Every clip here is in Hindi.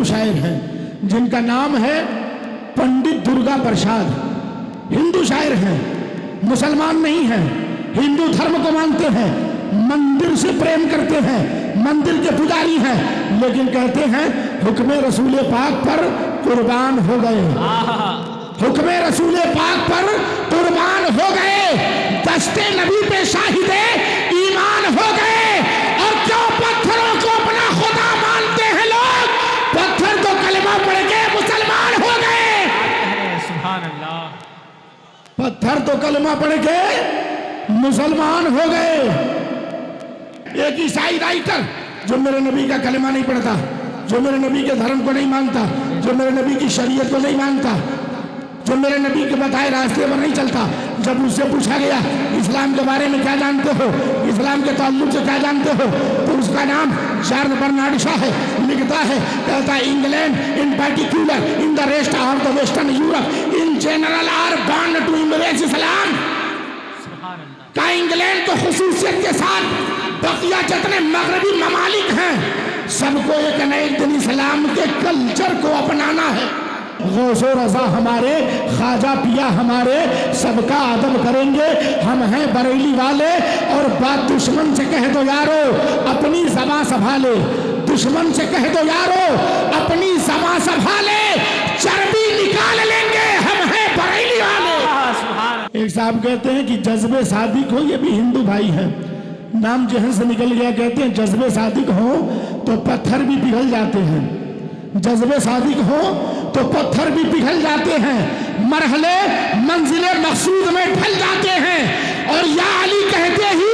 शायर हैं जिनका नाम है पंडित दुर्गा प्रसाद। हिंदू शायर हैं, मुसलमान नहीं हैं, हिंदू धर्म को मानते हैं, मंदिर से प्रेम करते हैं, मंदिर के पुजारी हैं, लेकिन कहते हैं हुक्मे रसूल पाक पर कुर्बान हो गए, हुक्मे रसूल पाक पर कुर्बान हो गए, दस्ते नबी पे शाहिदे ईमान हो गए। और क्यों पत्थरों को अपना खुदा मानते हैं लोग? पत्थर तो कलमा पढ़ के मुसलमान हो गए। सुभान अल्लाह। पत्थर तो कलमा पढ़ के मुसलमान हो गए। एक ईसाई राइटर जो मेरे नबी का कलमा नहीं पढ़ता, जो मेरे नबी के धर्म को नहीं मानता, जो मेरे नबी की शरीयत को नहीं मानता, जो मेरे नबी के बताए रास्ते पर नहीं चलता, जब उससे पूछा गया इस्लाम के बारे में क्या जानते हो, इस्लाम के ताल्लुक से क्या जानते हो, तो उसका नाम चार्ल्स बर्नार्ड शॉ है। लिखता है, कहता है England in particular in the rest of the western Europe in general are born to embrace Islam. का इंग्लैंड तो खुसूसियत के साथ बकिया जितने मगरबी ममालिक हैं सबको एक न एक दिन इस्लाम के कल्चर को अपनाना है। गौसो रजा हमारे, ख्वाजा पिया हमारे, सबका अदब करेंगे। हम हैं बरेली वाले और बात दुश्मन से कह दो यारो अपनी ज़बां संभाले, दुश्मन से कह दो यारो अपनी ज़बां संभाले, चर्बी निकाल लेंगे, हम हैं बरेली वाले। एक साहब कहते हैं कि जज्बे सादिक हो, ये भी हिंदू भाई है, नाम जहन से निकल गया, कहते हैं जज्बे सादिक हो तो पत्थर भी पिघल जाते हैं, जज्बे सादिक हो तो पत्थर भी पिघल जाते हैं, मरहले मंजिले मकसूद में ढल जाते हैं। और या अली कहते ही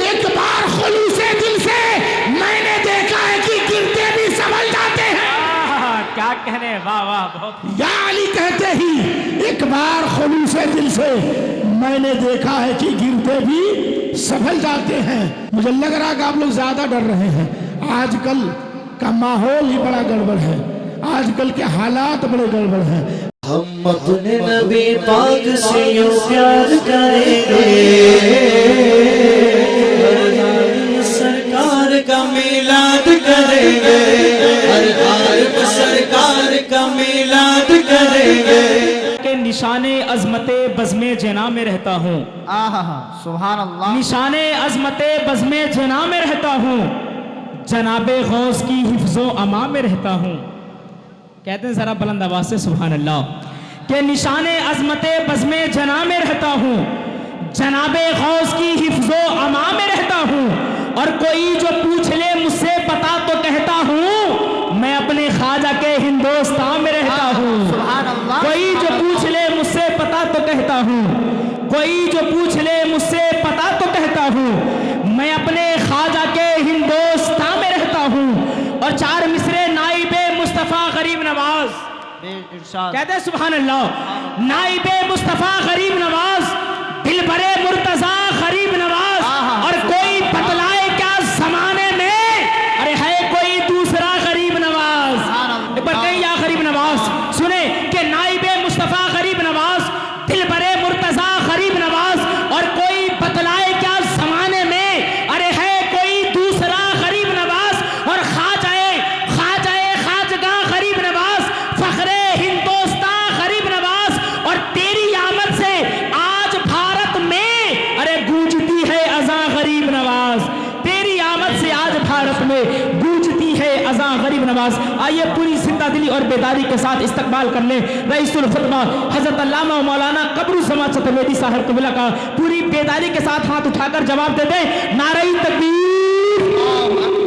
एक बार खुलूसे दिल से मैंने देखा है कि गिरते भी संभल जाते हैं। क्या कहने, वाह वाह, बहुत। या अली कहते ही एक बार खुलूसे दिल से मैंने देखा है कि गिरते भी संभल जाते हैं। मुझे लग रहा है कि आप लोग ज्यादा डर रहे हैं। आजकल का माहौल ही बड़ा गड़बड़ है, आजकल के हालात बड़े गड़बड़ हैं। हम अपने नबी पाक से यूं प्यार करेंगे, सरकार का मिलाद करेंगे, हर आलिम सरकार का मिलाद करेंगे। के निशाने अजमते बज़्मे जना में रहता हूँ, सुभान अल्लाह। निशाने अजमते बज़्मे जना में रहता हूँ, जनाबे गौस की हिफ्ज़ो अमा में रहता हूँ। कहते हैं जरा बुलंद आवाज से सुभान अल्लाह। के निशाने अजमते बज़्मे जना में रहता हूँ, जनाबे गौस की हिफ्ज़ो अमा में रहता हूँ। और कोई जो पूछ ले मुझसे पता तो कहता हूँ मैं अपने ख्वाजा के हिंदुस्तान में रहता हूँ। कोई जो पूछ ले मुझसे पता तो कहता हूँ, कोई जो पूछ ले मुझसे पता तो कहता हूँ मैं अपने ख्वाजा के हिंदुस्तान में रहता हूँ। और चार मिसरे नाइबे मुस्तफ़ा गरीब नवाज, कहते हैं सुभान अल्लाह। नाइबे मुस्तफ़ा गरीब नवाज, दिल भरे मुर्तज़ा गरीब नवाज। और कोई बतलाए क्या जमाने में, अरे है कोई दूसरा गरीब नवाज। एक बार कहीं या गरीब नवाज सुने कि नाइबे मुस्तफ़ा गरीब नवाज, दिल भरे मुर्तज़ा गरीब नवाज। और कोई बतलाए क्या जमाने में, अरे है कोई दूसरा गरीब नवाज। और खाजगा गरीब नवाज, फखरे हिंदुस्तान गरीब नवाज। और तेरी आमद से आज भारत में अरे गूंजती है अज़ां गरीब नवाज, तेरी आमद से आज भारत में गूंजती है अज़ां गरीब नवाज। आइए पूरी जिंदा दिली और बेदारी के साथ इस्तकबाल कर ले रईसुल खुतबा हजरत अल्लामा मौलाना कमरुज़्ज़मान चतुर्वेदी साहब कबिला का। पूरी बेदारी के साथ हाथ उठाकर जवाब दे दे नारे तकबीर।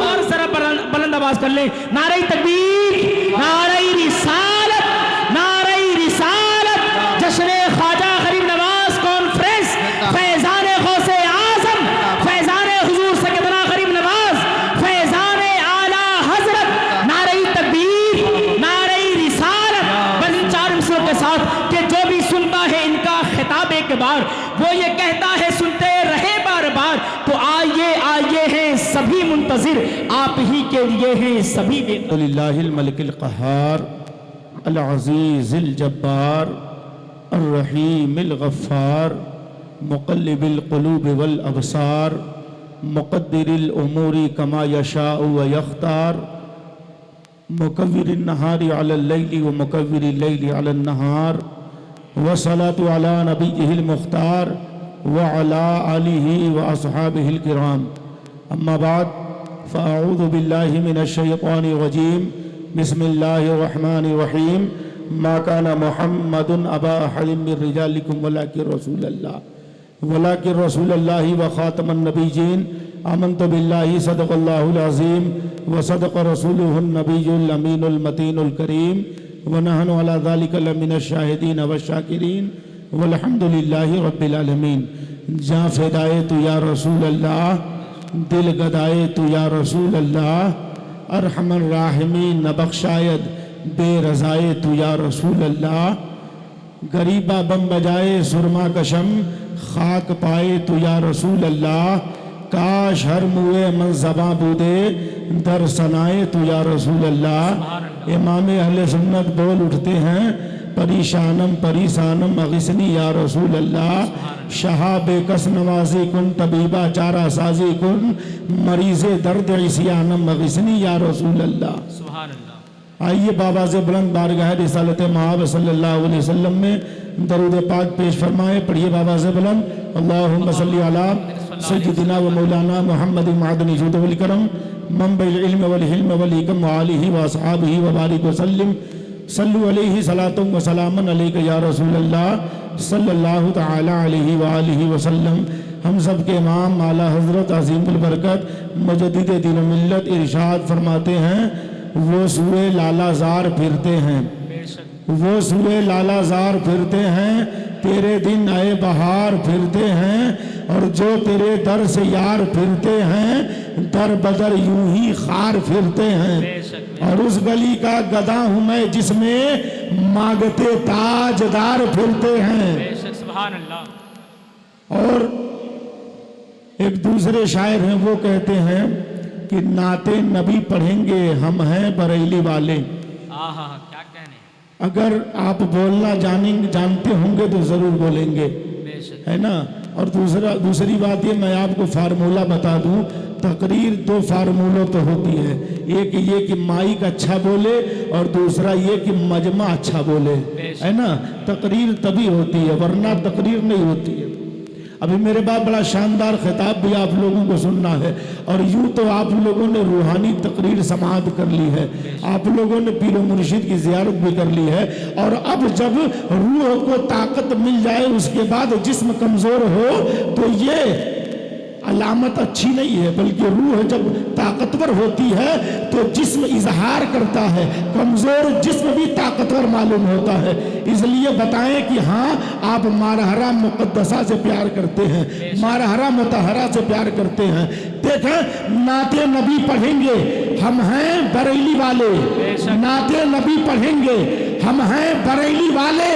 और जरा बुलंद आवाज कर ले नारे तकबीर, नारे रिसालत, नारे रिसालत। जश्न ख्वाजा गरीब नवाज कॉन्फ्रेंस, फैजान गौसे आज़म, फैजान हुजूर सैयदना गरीब नवाज, फैजान आला हजरत। नारे तकबीर, नारे रिसालत। बस इन चार मिसरों के साथ कि जो भी सुनता है इनका खिताब एक बार वो ये कहता है सुनते रहे बार बार। तो आइए आइए हैं सभी मुंतजिर, आप ही के लिए हैं सभी बेताब। लिल्लाहिल मलिकिल क़हार अल अज़ीज़िल जब्बार अर्रहीमिल गफ़्फ़ार मुक़ल्लिबिल क़ुलूब वल अबसार मुक़द्दिरिल उमूरी कमा यशाअ व यख्तार मुकव्विर नहारी अलल लैली व मुकव्विर लैली अलन नहार व सलातु अला नबीहिल मुख्तार व अला आलिहि व अस्हाबिहिल किराम। अम्मा बाद फ़अऊज़ु बिल्लाहि मिनश शैतानिर रजीम। बिस्मिल्लाहिर रहमानिर रहीम। मा काना मुहम्मदुन अबा अहदिम मिर रिजालिकुम वलाकिन रसूलल्लाहि व खातमन नबिय्यीन। आमन्तु बिल्लाहि सदक़ल्लाहुल अज़ीम व सदक़ रसूलुहुन नबियुल अमीनुल मतीनुल करीम व नहनु अला ज़ालिका लमिनश शाहिदीन व शाकिरीन वल्हम्दुलिल्लाहि रब्बिल आलमीन। जा फ़िदाए तू या रसूल अल्लाह, दिल गदाए तू या रसूल अल्लाह, अरहमर राहिमीन न बख्शायद बेरज़ाए तू या रसूल अल्लाह। गरीबा बम बजाए सुरमा कशम, खाक पाए तू या रसूल अल्लाह। काश हर मुए मनज़बा बूदे, दर सनाए तू या रसूल अल्लाह। इमाम अहले सुन्नत बोल उठते हैं, परेशानम परेशानम अगिसनी या रसूल अल्लाह। शहाबे कस नवाजी कुन, तबीबा चारा साजी कुन, मरीज़े दर्द इसियानम अगिसनी या रसूल अल्लाह। आइए बाबा से बुलंद बारगाह रिसालत महब सल्लल्लाहु अलैहि वसल्लम में दरूद पाक पेश फरमाए। पढ़िए बाबा से बुलंद अल्लाहुम्मा सल्ली अला सय्यिदिना व मौलाना मुहम्मद मअदनी जुद वल करम मंबइल इल्म वल हिल्म वल हिकम व आलिहि व अस्हाबिहि व बारिक व सल्लिम। सल्लु अलैहि सलातु व सलामन अलैका या रसूल अल्लाह सल्लल्लाहु तआला अलैहि व आलिहि व सल्लम। हम सब के इमाम आला हज़रत अज़ीमुल बरकत मुजद्दिद दीन मिल्लत इरशाद फरमाते हैं, वो सूए लालाजार फिरते हैं, वो सूए लालाजार फिरते हैं, तेरे दिन आए बहार फिरते हैं, और जो तेरे दर से यार फिरते हैं, दर बदर यूं ही खार फिरते हैं। और उस गली का गदा हूं मैं जिसमें मांगते ताजदार फिरते हैं। सुभान अल्लाह। और एक दूसरे शायर हैं, वो कहते हैं कि नाते नबी पढ़ेंगे हम हैं बरेली वाले। आहा, क्या कहने। अगर आप बोलना जानते होंगे तो जरूर बोलेंगे, है ना। और दूसरी बात ये मैं आपको फार्मूला बता दूं, तकरीर दो फार्मूलों तो होती है। एक ये कि माइक अच्छा बोले और दूसरा ये कि मजमा अच्छा बोले, है ना। तकरीर तभी होती है, वरना तकरीर नहीं होती है। अभी मेरे बाद बड़ा शानदार खिताब भी आप लोगों को सुनना है, और यूं तो आप लोगों ने रूहानी तकरीर समाअत कर ली है, आप लोगों ने पीर मुर्शिद की ज़ियारत भी कर ली है। और अब जब रूह को ताकत मिल जाए, उसके बाद जिस्म कमज़ोर हो, तो ये अलामत अच्छी नहीं है। बल्कि रूह जब ताकतवर होती है तो जिस्म इजहार करता है, कमज़ोर जिस्म भी ताकतवर मालूम होता है। इसलिए बताएं कि हाँ, आप मारहरा मुक़द्दसा से प्यार करते हैं, मारहरा मुतहरा से प्यार करते हैं। देखें, नाते नबी पढ़ेंगे हम हैं बरेली वाले, नाते नबी पढ़ेंगे हम हैं बरेली वाले,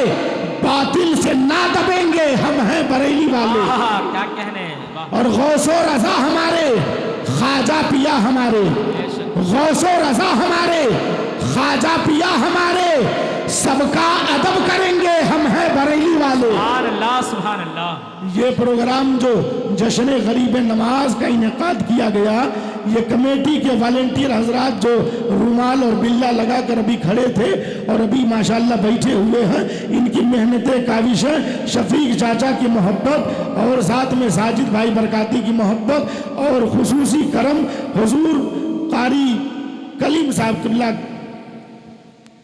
बातिल से ना दबेंगे हम हैं बरेली वाले। क्या कहने। और गौसो रजा हमारे, ख्वाजा पिया हमारे, गौसो रजा हमारे, ख्वाजा पिया हमारे, सबका अदब करेंगे हम हैं बरेली वाले। सुभान अल्लाह, सुभान अल्लाह। ये प्रोग्राम जो जश्न गरीब नमाज का इनेकाद किया गया, ये कमेटी के वॉलंटियर हजरात जो रुमाल और बिल्ला लगाकर अभी खड़े थे और अभी माशाल्लाह बैठे हुए हैं, इनकी मेहनतें काविशें, शफीक चाचा की मोहब्बत और साथ में साजिद भाई बरकाती की मोहब्बत और खुसूसी करम हुजूर कारी कलीम साहब किबला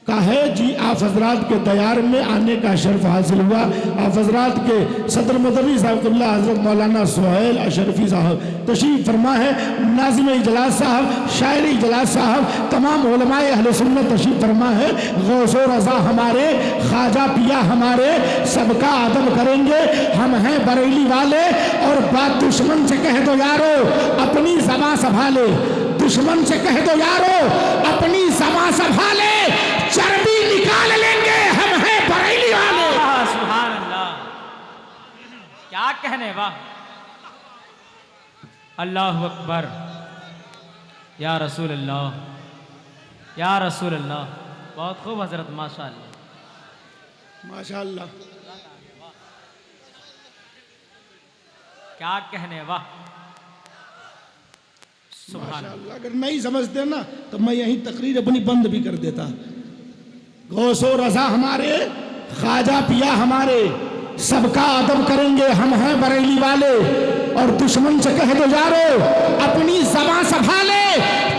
का है जी। आप हजरात के दयार में आने का शर्फ हासिल हुआ। आप हजरात के सदर मदरी साहब किबला हजरत मौलाना सुहैल अशरफी साहब तशरीफ फरमा है, नाज़िम इजलास साहब, शायर इजलास साहब, तमाम उलमाए अहले सुन्नत तशरीफ फरमा है। गौसो रजा हमारे, ख्वाजा पिया हमारे, सबका अदब करेंगे हम हैं बरेली वाले। और बात दुश्मन से कह दो यारो अपनी ज़बां संभाले, दुश्मन से कह दो यारो अपनी ज़बां संभाले, चर्बी निकाल लेंगे हम हैं बरेली वाले। सुभान अल्लाह, क्या कहने। वाह, अल्लाह अकबर, या रसूल अल्लाह, या रसूल अल्लाह। बहुत खूब हजरत, माशाअल्लाह माशाअल्लाह। क्या कहने। वाह, माशाअल्लाह, अगर नहीं समझते ना तो मैं यही तकरीर अपनी बंद भी कर देता। गौसो रजा हमारे, ख्वाजा पिया हमारे, सबका अदब करेंगे हम हैं बरेली वाले। और दुश्मन से कह दो यारो अपनी ज़बान संभाले,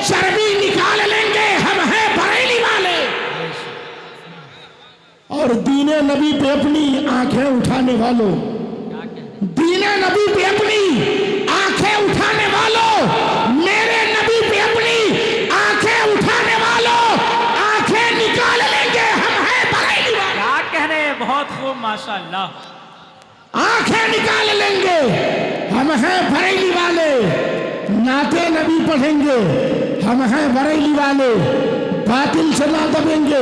चर्बी निकाल लेंगे हम हैं बरेली वाले। और दीने नबी पे अपनी आंखें उठाने वालों, दीने नबी पे अपनी आंखें उठाने वालों, मेरे नबी पे अपनी आंखें उठाने वालों, आंखें निकाल लेंगे हम हैं बरेली वाले। क्या कह रहे हैं, बहुत खूब माशाअल्लाह। आंखें निकाल लेंगे हम हैं बरेली वाले, नाते नबी पढ़ेंगे हम हैं बरेली वाले, बातिल से ना दबेंगे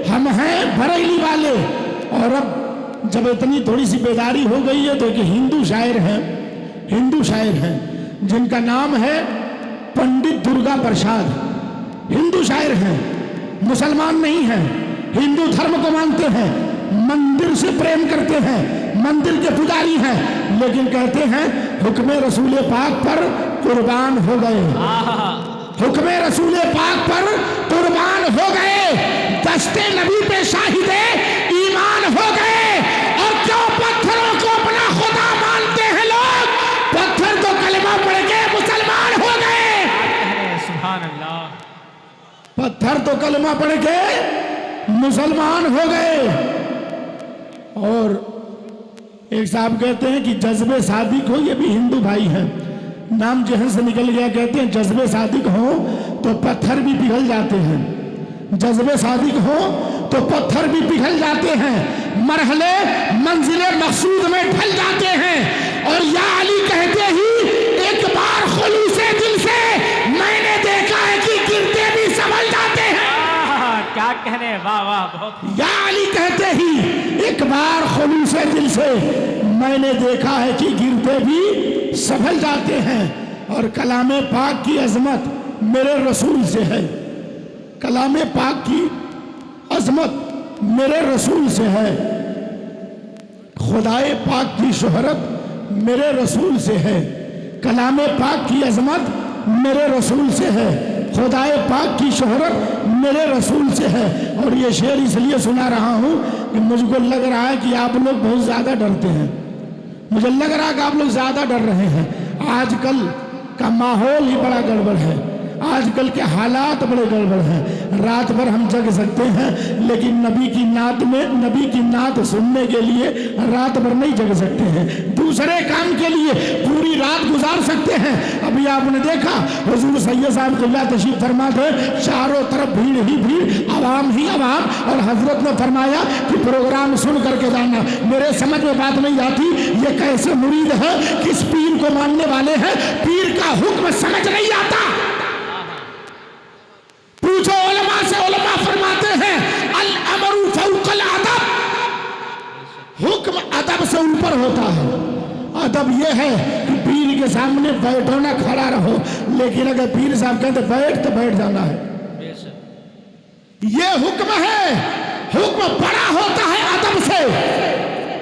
हम हैं बरेली वाले। और अब जब इतनी थोड़ी सी बेदारी हो गई है तो एक हिंदू शायर हैं, हिंदू शायर हैं जिनका नाम है पंडित दुर्गा प्रसाद, हिंदू शायर हैं, मुसलमान नहीं हैं, हिंदू धर्म को मानते हैं, मंदिर से प्रेम करते हैं, मंदिर के पुजारी हैं, लेकिन कहते हैं हुक्म रसूल पाक पर कुर्बान हो गए, हुक्म रसूल पाक पर कुर्बान हो गए, दस्ते नबी पे शाहिदे ईमान हो गए। और क्यों पत्थरों को अपना खुदा मानते हैं लोग, पत्थर तो कलमा पढ़ के मुसलमान हो गए। सुभान अल्लाह। पत्थर तो कलमा पढ़ के मुसलमान हो गए। और एक साहब कहते हैं कि जज्बे सादिक हो, ये भी हिंदू भाई हैं, नाम जहन से निकल गया, कहते हैं जज्बे सादिक हो तो पत्थर भी पिघल जाते हैं, जज्बे सादिक हो तो पत्थर भी पिघल जाते हैं, मरहले मंजिले मकसूद में ढल जाते हैं। और या अली कहते ही एक बार खुलूसे दिल से मैंने देखा है कि गिरते भी संभल जाते हैं। क्या कहने, वाह वाह, बहुत। या अली कहते ही एक बार खुलूसे दिल से मैंने देखा है कि गिरते भी संभल जाते हैं। और कलामे पाक की अजमत मेरे रसूल से है, कलामे पाक की अजमत मेरे रसूल से है, खुदाए पाक की शोहरत मेरे रसूल से है, कलामे पाक की अजमत मेरे रसूल से है, खुदाए पाक की शोहरत मेरे रसूल से है। और ये शेर इसलिए सुना रहा हूँ कि मुझको लग रहा है कि आप लोग बहुत ज़्यादा डरते हैं, मुझे लग रहा है कि आप लोग ज़्यादा डर रहे हैं। आजकल का माहौल ही बड़ा गड़बड़ है, आजकल के हालात बड़े गड़बड़ हैं। रात भर हम जग सकते हैं लेकिन नबी की नात में, नबी की नात सुनने के लिए रात भर नहीं जग सकते हैं, दूसरे काम के लिए पूरी रात गुजार सकते हैं। अभी आपने देखा हुजूर सैयद साहब क़िबला तशरीफ फरमा थे, चारों तरफ भीड़ ही भीड़, आवाम ही आवाम, और हजरत ने फरमाया कि प्रोग्राम सुन करके जाना। मेरे समझ में बात नहीं आती ये कैसे मुरीद है, किस पीर को मानने वाले हैं, पीर का हुक्म समझ नहीं आता। पूछो उलमा से, उलमा फरमाते हैं अल अमरु फौकल अदब, हुक्म अदब से ऊपर होता है। अदब यह है कि पीर के सामने बैठो ना, खड़ा रहो, लेकिन अगर पीर साहब कहते बैठ तो बैठ जाना है, ये हुक्म है, हुक्म बड़ा होता है अदब से।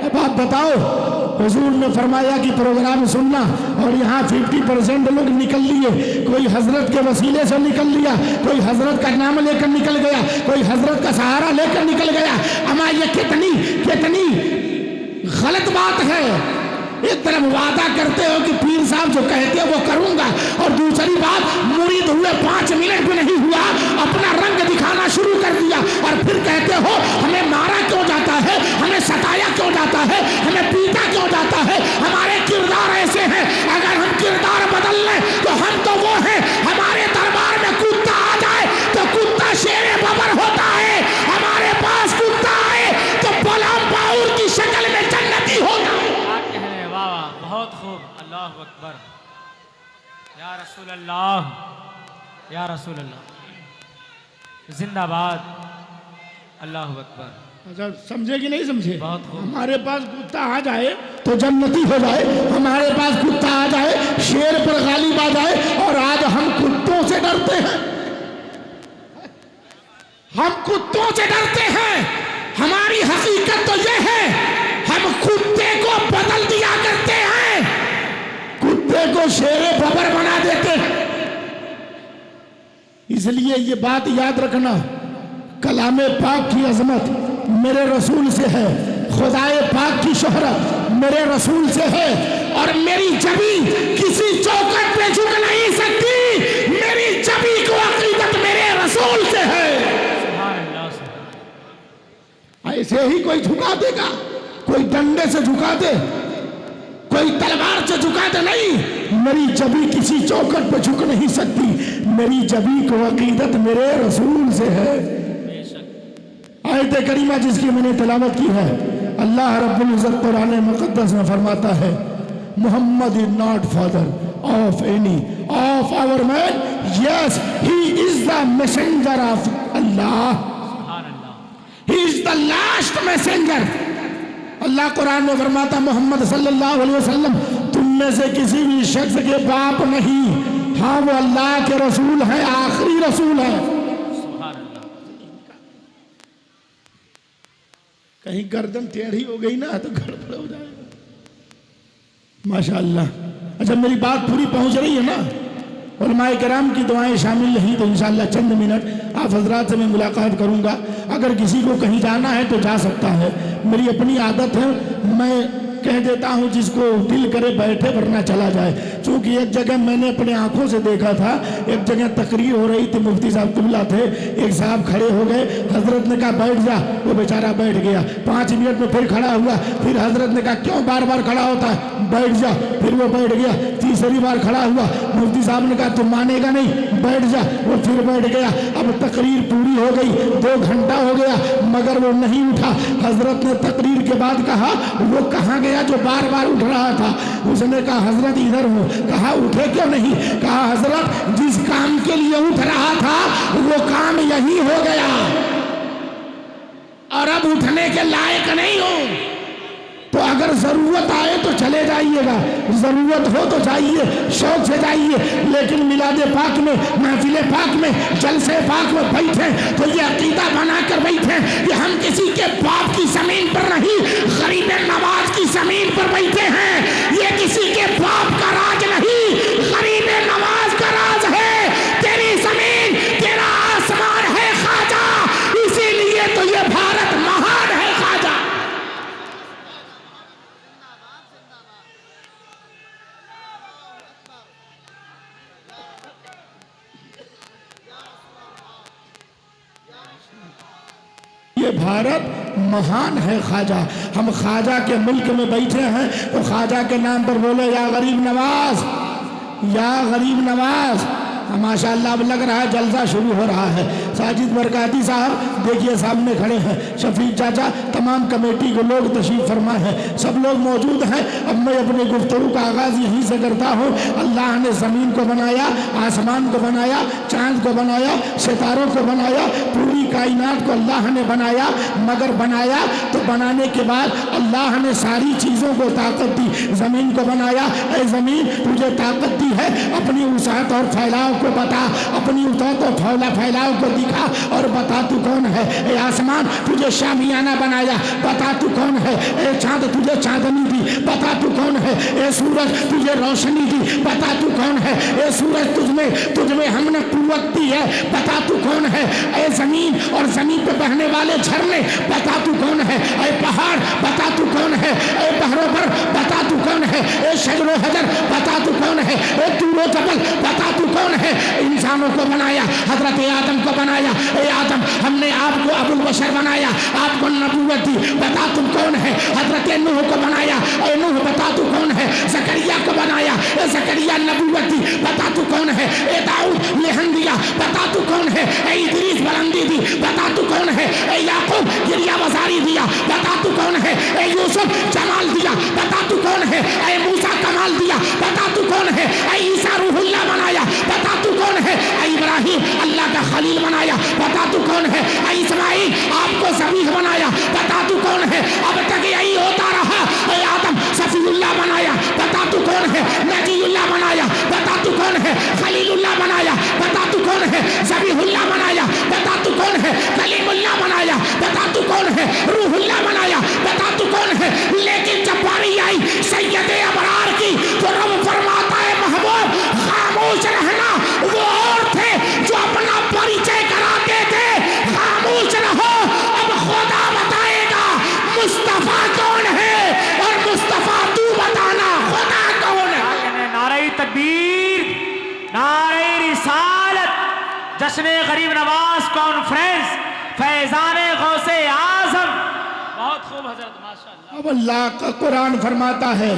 अब आप बताओ, हुजूर ने फरमाया कि प्रोग्राम सुनना, और यहाँ 50% लोग निकल लिए, कोई हजरत के वसीले से निकल लिया, कोई हजरत का नाम लेकर निकल गया, कोई हजरत का सहारा लेकर निकल गया। अमा ये कितनी कितनी गलत बात है। एक तरफ वादा करते हो कि पीर साहब जो कहते हैं वो करूंगा, और दूसरी बात मुरीद हुए 5 मिनट भी नहीं हुआ अपना रंग दिखाना शुरू कर दिया, और फिर कहते हो हमें मारा क्यों जाता है, हमें सताया क्यों जाता है, हमें पीटा क्यों जाता है, हमारे किरदार ऐसे हैं। अगर हम किरदार बदल लें तो हम तो वो हैं, हमारे दरबार में कुत्ता आ जाए तो कुत्ता शेरे बबर होता है, हमारे पास कुत्ता आए तो बलम बाउर की शक्ल में जन्नती होगा। बहुत खूब, अल्लाह अकबर, या रसूल अल्लाह, या रसूल अल्लाह, जिंदाबाद, अल्लाह अकबर। अच्छा, समझे कि नहीं समझे? बहुत खूब। हमारे पास कुत्ता आ जाए तो जन्नती हो जाए, हमारे पास कुत्ता आ जाए शेर पर गालिब आ जाए, और आज हम कुत्तों से डरते हैं, हम कुत्तों से डरते हैं। हमारी हकीकत तो यह है हम कुत्ते को बदल दिया करते हैं, कुत्ते को शेरे बबर बना देते हैं। इसलिए ये बात याद रखना, कलामे पाक की अजमत मेरे रसूल से है, खुदाए पाक की शोहरत मेरे रसूल से है, और मेरी जबी किसी चौखट पे झुक नहीं सकती। मेरी जबी को अकीदत मेरे रसूल से है। ऐसे ही कोई झुका देगा, कोई डंडे से झुका दे, कोई तलवार से झुका दे, नहीं। मेरी जबी किसी चौखट पे झुक नहीं सकती। मेरी जबी को अकीदत मेरे रसूल से है। आयत करीमा जिसकी मैंने तिलावत की है, अल्लाह रब्बुल इज्जत कुरान मुकद्दस में फरमाता है, Muhammad is not father of any of our men, yes he is the messenger of Allah, he is the last messenger. अल्लाह कुरान में फरमाता, मोहम्मद सल्लल्लाहु अलैहि वसल्लम तुम में से किसी भी शख्स के बाप नहीं, हाँ वो अल्लाह के रसूल है, आखिरी रसूल है। कहीं गर्दन टेढ़ी हो गई ना तो गड़बड़ हो जाएगा। माशाअल्लाह। अच्छा, मेरी बात पूरी पहुंच रही है ना? उलमाए किराम की दुआएं शामिल नहीं तो इंशाअल्लाह चंद मिनट आप हजरात से मैं मुलाकात करूंगा। अगर किसी को कहीं जाना है तो जा सकता है। मेरी अपनी आदत है, मैं कह देता हूं जिसको दिल करे बैठे वरना चला जाए। क्योंकि एक जगह मैंने अपने आंखों से देखा था, एक जगह तकरीर हो रही थी, मुफ्ती साहब तुल्ला थे, एक साहब खड़े हो गए, हजरत ने कहा बैठ जा, वो बेचारा बैठ गया। 5 मिनट में फिर खड़ा हुआ, फिर हजरत ने कहा क्यों बार बार खड़ा होता है, बैठ जा, फिर वो बैठ गया। तीसरी बार खड़ा हुआ, मुफ्ती साहब ने कहा तुम मानेगा नहीं, बैठ जा, वो फिर बैठ गया। अब तकरीर पूरी हो गई, 2 घंटा हो गया मगर वो नहीं उठा। हजरत ने तकरीर के बाद कहा वो कहाँ गया जो बार बार उठ रहा था? उसने कहा हजरत इधर हूं। कहा उठे क्यों नहीं? कहा हजरत जिस काम के लिए उठ रहा था वो काम यही हो गया और अब उठने के लायक नहीं हो। तो अगर जरूरत आए तो चले जाइएगा, जरूरत हो तो जाइए, शौक से जाइए, लेकिन मिलादे पाक में, महफिले पाक में, जलसे पाक में बैठे तो ये अकीदा बनाकर बैठे कि हम किसी के बाप की जमीन पर नहीं, गरीब नवाज की जमीन पर बैठे हैं। ये किसी के बाप का राज नहीं, गरीब नवाज का राज है। तेरी जमीन तेरा आसमान है ख्वाजा, इसीलिए तो ये भारत महान है ख्वाजा। ये भारत महान है ख्वाजा। हम ख्वाजा के मुल्क में बैठे हैं तो ख्वाजा के नाम पर बोले या गरीब नवाज, या गरीब नवाज। माशाअल्लाह अब लग रहा है जलसा शुरू हो रहा है। साजिद बरकाती साहब देखिए सामने खड़े हैं, शफीक चाचा, तमाम कमेटी के लोग तशरीफ फरमा है, सब लोग मौजूद हैं। अब मैं अपने गुफ्तगू का आगाज यहीं से करता हूँ। अल्लाह ने ज़मीन को बनाया, आसमान को बनाया, चांद को बनाया, सितारों को बनाया, पूरी कायनात को अल्लाह ने बनाया। मगर बनाया तो बनाने के बाद अल्लाह ने सारी चीज़ों को ताकत दी। ज़मीन को बनाया, ऐ ज़मीन तुझे ताकत दी है, अपनी वसाअत और फैलाव को बता, अपनी उतौत और फैलाव को दिखा और बता तू कौन है। ए आसमान तुझे शामियाना बनाया, बता तू कौन है। ए चांद तुझे चांदनी दी, बता तू कौन है। ए सूरज तुझे रोशनी दी, बता तू कौन है। ए सूरज तुझमें हमने कुव्वत दी है, बता तू कौन है। ए जमीन और जमीन पे बहने वाले झरने, बता तू कौन है। ए पहाड़ बता तू कौन है। ए बहरों पर बता तू कौन है। ए शजरो हजर बता तू कौन है। ए तूरो जबल बता तू कौन है। इंसानों को बनाया, हजरत आदम को बनाया। ए आदम हमने आपको अबुल बशर बनाया, आपको नबूवत दी, बता तुम कौन है। हजरत नूह को बनाया, ए नूह बता तू कौन है। जकरिया को बनाया, ए जकरिया नबूवत दी, बता तू कौन है। ए दाऊद लेहन दिया, बता तू कौन है। ए इदरीस बुलंदी दी, बता तू कौन है। ए याकूब गिरिया बजारी दिया, बता तू कौन है। ए यूसुफ जमाल दिया, बता तू कौन है। ए मूसा कमाल दिया, बता तू कौन है। ए ईसा रूहुल्लाह बनाया, बता तू कौन है। ए इब्राहिम अल्लाह का खलील बनाया, बता तू कौन है। ए इस्माइल आपको ज़बीह बनाया, बता तू कौन है। अब तक यही होता रहा। ए आदम सफीउल्लाह बनाया, बता तू कौन है। नजीउल्लाह बनाया, बता तू कौन है। खलीलुल्लाह बनाया, बता तू कौन है। ज़बीहुल्लाह बनाया, बता तू कौन है। कलीमुल्लाह बनाया, बता तू कौन है। रूहुल्लाह बनाया, बता तू कौन है। लेकिन जब बारी आई सैयदे अबरार की तो रब फरमाता है महबूब खामोश रहना। वो और थे जो अपना जश्न गरीब नवाज कॉन्फ्रेंस फैजान गौसे आजम। बहुत खूब हजरत, माशाअल्लाह। अब अल्लाह का कुरान फरमाता है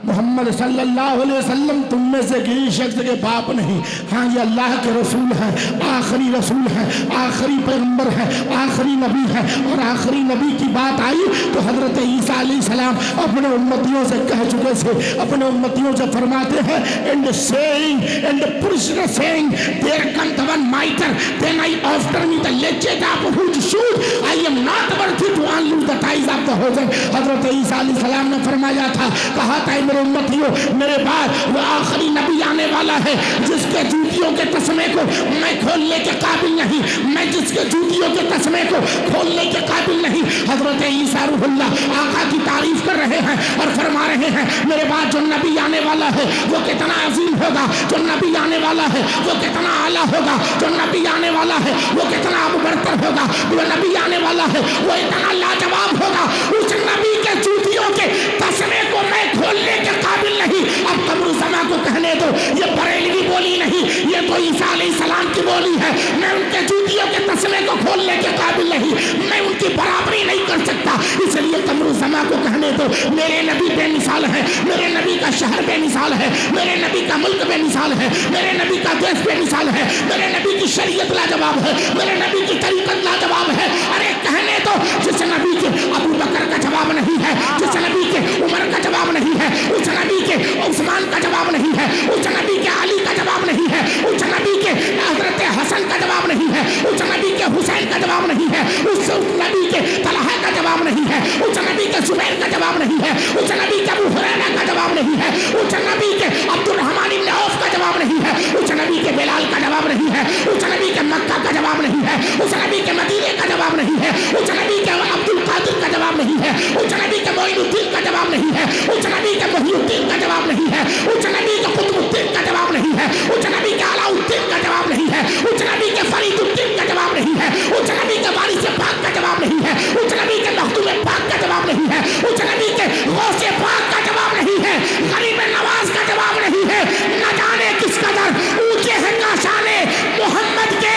मोहम्मद सल्लल्लाहु अलैहि वसल्लम तुम में से किसी शख्स के बाप नहीं। हाँ, ये अल्लाह के रसूल हैं, आखिरी रसूल हैं, आखिरी पैगंबर हैं, आखिरी नबी हैं। और आखिरी नबी की बात आई तो हजरत ईसा अलैहिस्सलाम अपने उम्मतियों से कह चुके थे, अपने उम्मतियों से फरमाते हैं एंड सेइंग एंड पुरुष saying there comes one mightier than I after me the legend of whose should I am not worthy to unloose the ties of the hosen. हजरत ईसा अलैहिस्सलाम ने फरमाया था, कहा था मेरे उम्मतियों, मेरे बाद वो आखिरी नबी आने वाला है जिसके जूतियों के तस्मे को मैं खोलने के काबिल नहीं, मैं जिसके जूतियों के तस्मे को खोलने के काबिल नहीं। हजरत ईसा रूहुल्लाह आका की तारीफ कर रहे हैं और फरमा रहे हैं मेरे बाद जो नबी आने वाला है वो कितना अजीम होगा, जो नबी आने वाला है वो कितना आला होगा, जो नबी आने वाला है वो कितना अबरतर होगा, जो नबी आने वाला है वो इतना लाजवाब होगा। उस नबी के जूतियों के तस्मे को मैं खोलने के काबिल नहीं। अब कब्रुज़मा को कहने दो, ये बरेलवी बोली नहीं, ये तो ईसा अलैहिस्सलाम की बोली है। मैं उनके जूतियों के तस्मे को खोलने के काबिल नहीं, मैं उनकी बराबरी नहीं कर सकता। इसलिए कब्रुज़मा को कहने दो, मेरे नबी बेमिसाल है, मेरे नबी का शहर बेमिसाल है, मेरे नबी का मुल्क बेमिसाल है, मेरे नबी का देश बेमिसाल है, मेरे नबी की शरीयत लाजवाब है, मेरे नबी की तरीकत लाजवाब है। अरे कहने दो, जिस नबी के अबू बकर का जवाब नहीं है, जिस नबी के उमर का जवाब नहीं है, उस नबी के उस्मान का जवाब नहीं है, उस नबी के अली का जवाब नहीं है, उस नबी के हजरत हसन का जवाब नहीं है, उस नबी के हुसैन का जवाब नहीं है, उस नबी के तलहा का जवाब नहीं है, उस नबी के जुबैर का जवाब नहीं है, उस नबी के अबू हुरैरा का जवाब नहीं है, उस नबी के अब्दुर्रहमान इब्न औफ का जवाब नहीं है, उस नबी के बिलाल का जवाब नहीं है, उस नबी के मक्का का जवाब नहीं है, उस नबी के मदीने का जवाब नहीं है, उस नबी के अब्दुल कादिर का जवाब नहीं है, उस नबी के मोइनुद्दीन का जवाब नहीं है, उस नबी के मुहियुद्दीन का जवाब नहीं है, उस नबी के कुतुबुद्दीन का जवाब नहीं है, उस नबी के अलाउद्दीन का जवाब नहीं है, उस नबी के फरीदुद्दीन का जवाब नहीं है, उस नबी के वारिस पाक का जवाब नहीं है, उस नबी के मखदूम पाक का जवाब नहीं है, उस नबी के गौसे पाक का जवाब नहीं है, गरीब नवाज का जवाब नहीं है। न जाने किस कदर ऊंचे हैं काशाने मोहम्मद के,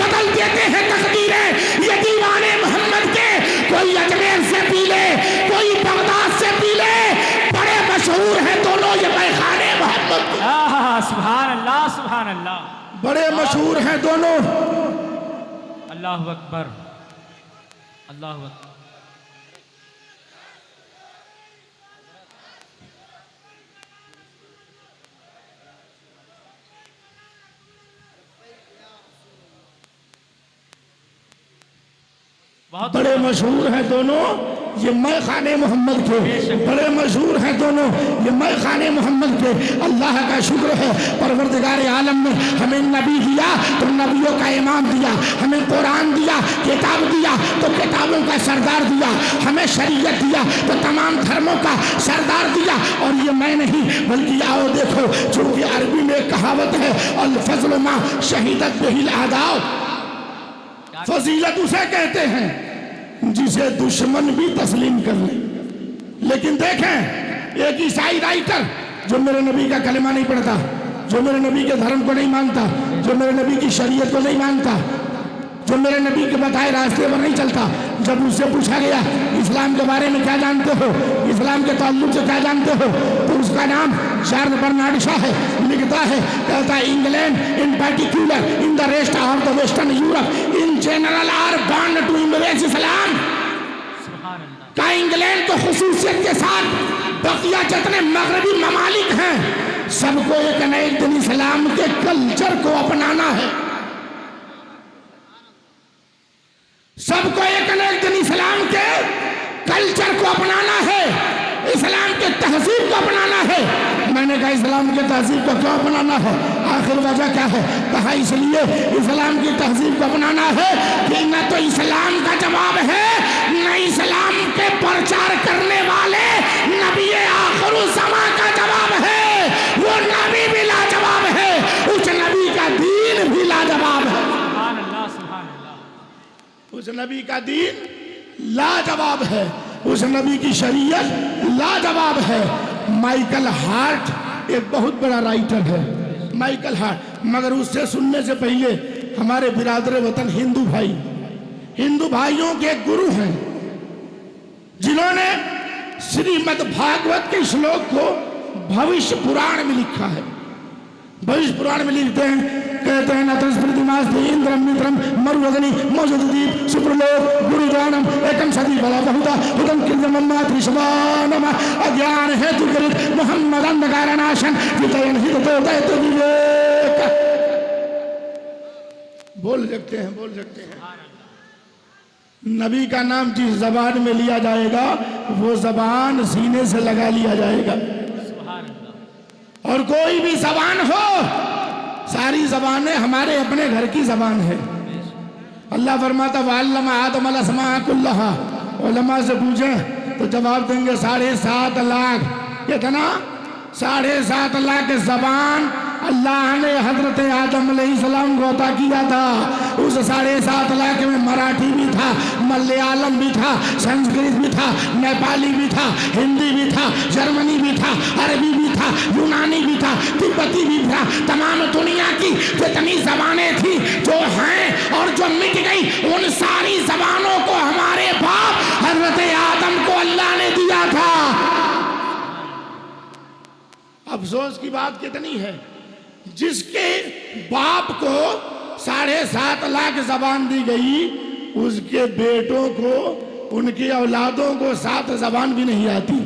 बदल देते हैं तकदीरें ये दीवाने मोहम्मद के। कोई अजमेर से पी ले, कोई बगदाद से पी ले, बड़े मशहूर हैं दोनों ये मैखाने मोहम्मद के। सुभान अल्लाह, सुभान अल्लाह, बड़े मशहूर हैं दोनों। अल्लाहु अकबर, अल्लाहु अकबर। बड़े मशहूर हैं दोनों ये मैं खाने मोहम्मद के, बड़े मशहूर हैं दोनों ये मैं खाने मोहम्मद के। अल्लाह का शुक्र है परवरदिगार आलम ने हमें नबी दिया तो नबियों का इमाम दिया, हमें कुरान दिया, किताब दिया तो किताबों का सरदार दिया, हमें शरीयत दिया तो तमाम धर्मों का सरदार दिया। और ये मैं नहीं बल्कि आओ देखो, चूंकि अरबी में कहावत है अल फज़्ल मा शहीदत बिहिल आदाब, फजीलत उसे कहते हैं जिसे दुश्मन भी तस्लीम कर ले। लेकिन देखें एक ईसाई राइटर जो मेरे नबी का कलमा नहीं पढ़ता, जो मेरे नबी के धर्म को नहीं मानता, जो मेरे नबी की शरीयत को नहीं मानता, जो मेरे नबी के बताए रास्ते पर नहीं चलता, जब उससे पूछा गया इस्लाम के बारे में क्या जानते हो, इस्लाम के ताल्लुक से क्या जानते हो, तो उसका नाम चार्ल्स बर्नार्ड शॉ है। लिखता है, कहता है England in particular in the rest of the western Europe in general are born to embrace Islam. का इंग्लैंड तो खुसूसियत के साथ बकिया जितने मगरबी ममालिक हैं सबको एक न एक दिन इस्लाम के कल्चर को अपनाना है, सबको एक न एक दिन इस्लाम के कल्चर को अपनाना है, इस्लाम के तहजीब को अपनाना है। मैंने कहा इस्लाम के तहजीब को क्यों अपनाना है, आखिर वजह क्या है? कहा इसलिए इस्लाम की तहजीब को अपनाना है कि न तो इस्लाम का जवाब है न इस्लाम के प्रचार करने वाले नबी आखिर ज़मा का जवाब है। वो नबी भी लाजवाब है, उस नबी का दीन भी लाजवाब है, उस नबी का दीन लाजवाब है, उस नबी की शरीयत लाजवाब है। माइकल हार्ट एक बहुत बड़ा राइटर है, माइकल हार्ट, मगर उससे सुनने से पहले हमारे बिरादर वतन हिंदू भाई, हिंदू भाइयों के गुरु हैं जिन्होंने श्रीमद् भागवत के श्लोक को भविष्य पुराण में लिखा है। भविष्य पुराण में लिखते हैं, कहते हैं नतस्मृतिमास्ति इंद्रम मित्रम मरुदगनि मौजदीप सुप्रलोक गुरुदानम एकम सदी बला बहुधा उदम कृतम मातृशवानम अज्ञान हेतु कृत मोहम्मद अंधकार नाशन वितयन हित दैत विवेक। बोल सकते हैं, बोल सकते हैं। नबी का नाम जिस जबान में लिया जाएगा वो जबान सीने से लगा लिया जाएगा। और कोई भी जबान हो, सारी जबानें हमारे अपने घर की जबान है। अल्लाह फरमाता वअल्लमा आदम अस्मा कुल्लहा। उलमा से पूछे तो जवाब देंगे 7.5 लाख। कितना? 7.5 लाख जबान अल्लाह ने हजरत आदम अलैहिस्सलाम को अता किया था। उस 7.5 लाख में मराठी भी था, मलयालम भी था, संस्कृत भी था, नेपाली भी था, हिंदी भी था, जर्मनी भी था, अरबी भी था, यूनानी भी था, तिब्बती भी था। तमाम दुनिया की जितनी जबानें थी, जो हैं और जो मिट गई, उन सारी जबानों को हमारे बाप हजरत आदम को अल्लाह ने दिया था। अफसोस की बात कितनी है, जिसके बाप को 7.5 लाख जबान दी गई, उसके बेटों को, उनकी औलादों को 7 जबान भी नहीं आती।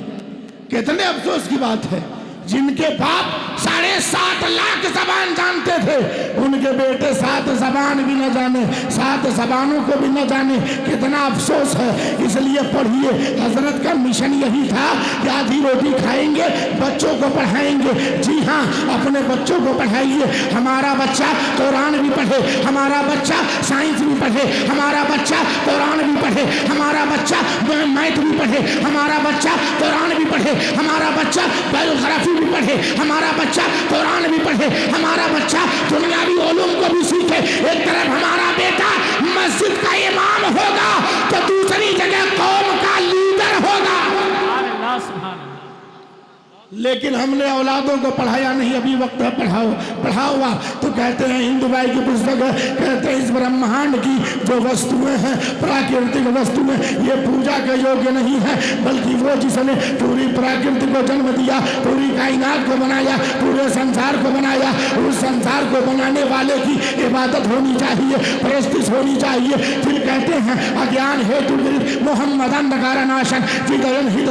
कितने अफसोस की बात है, जिनके बाप 7.5 लाख जबान जानते थे, उनके बेटे 7 जबान भी न जाने, 7 जबानों को भी न जाने। कितना अफसोस है। इसलिए पढ़िए, हजरत का मिशन यही था कि आधी रोटी खाएंगे, बच्चों को पढ़ाएंगे। जी हाँ, अपने बच्चों को पढ़ाइए। हमारा बच्चा कुरान भी पढ़े, हमारा बच्चा साइंस भी पढ़े, हमारा बच्चा कुरान भी पढ़े, हमारा बच्चा मैथ भी पढ़े, हमारा बच्चा कुरान भी पढ़े, हमारा बच्चा बायोग्राफी भी पढ़े, हमारा बच्चा कुरान भी पढ़े, हमारा बच्चा दुनियावी उलूम को भी सीखे। एक तरफ हमारा बेटा मस्जिद का इमाम होगा तो दूसरी जगह कौम का लीडर होगा। लेकिन हमने औलादों को पढ़ाया नहीं। अभी वक्त है पढ़ाओ, पढ़ाओ। तो कहते हैं, हिंदू भाई की पुस्तक है, कहते हैं इस ब्रह्मांड की जो वस्तुएं हैं, प्राकृतिक वस्तुएं, ये पूजा के योग्य नहीं है, बल्कि वो जिसने पूरी प्रकृति को जन्म दिया, पूरी कायनात को बनाया, पूरे संसार को बनाया, उस संसार को बनाने वाले की इबादत होनी चाहिए, प्रस्तिस होनी चाहिए। फिर कहते हैं अज्ञान हेतु मोहम्मद अंधकार नाशन विदयन हित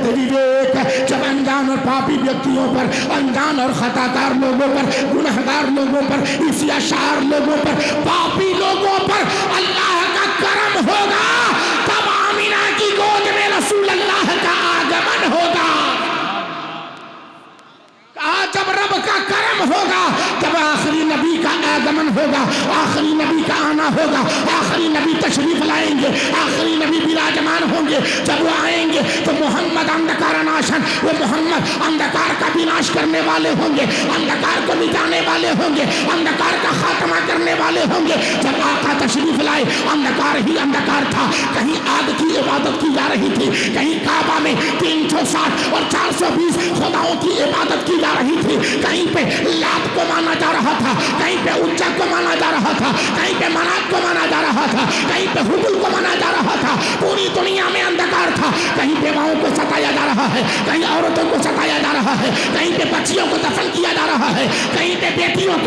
विवेक। जब अनजान और पापी व्यक्तियों पर, अनजान और खताकार लोगों पर, गुनहगार लोगों पर, इस्याशार लोगों पर, पापी लोगों पर अल्लाह का करम होगा, तब आमिना की गोद में रसूल अल्लाह का आगमन होगा। जब रब का करम होगा, तब आखिरी नबी का आगमन होगा, आखिरी नबी का आना होगा, आखिरी नबी तशरीफ लाएंगे, आखिरी नबी विराजमान होंगे। जब वो आएंगे तो मोहम्मद अंधकार नाशन, वो मोहम्मद अंधकार का विनाश करने वाले होंगे, अंधकार को मिटाने वाले होंगे, अंधकार का खात्मा करने वाले होंगे। जब आका तशरीफ लाए, अंधकार ही अंधकार था। कहीं आग की इबादत की जा रही थी, कहीं काबा में 360 और 420 खुदाओं की इबादत की जा रही थी, कहीं पे लात को माना जा रहा था, कहीं पे उज्जा को माना जा रहा था, कहीं पे मनात को माना जा रहा था, कहीं पे हुबुल को माना जा रहा था। पूरी दुनिया में अंधकार था। कहीं बेवाओं को सताया जा रहा है, कहीं औरतों को सताया जा रहा है, कहीं पे बच्चियों को दफन किया जा रहा है, कहीं पे बेटियों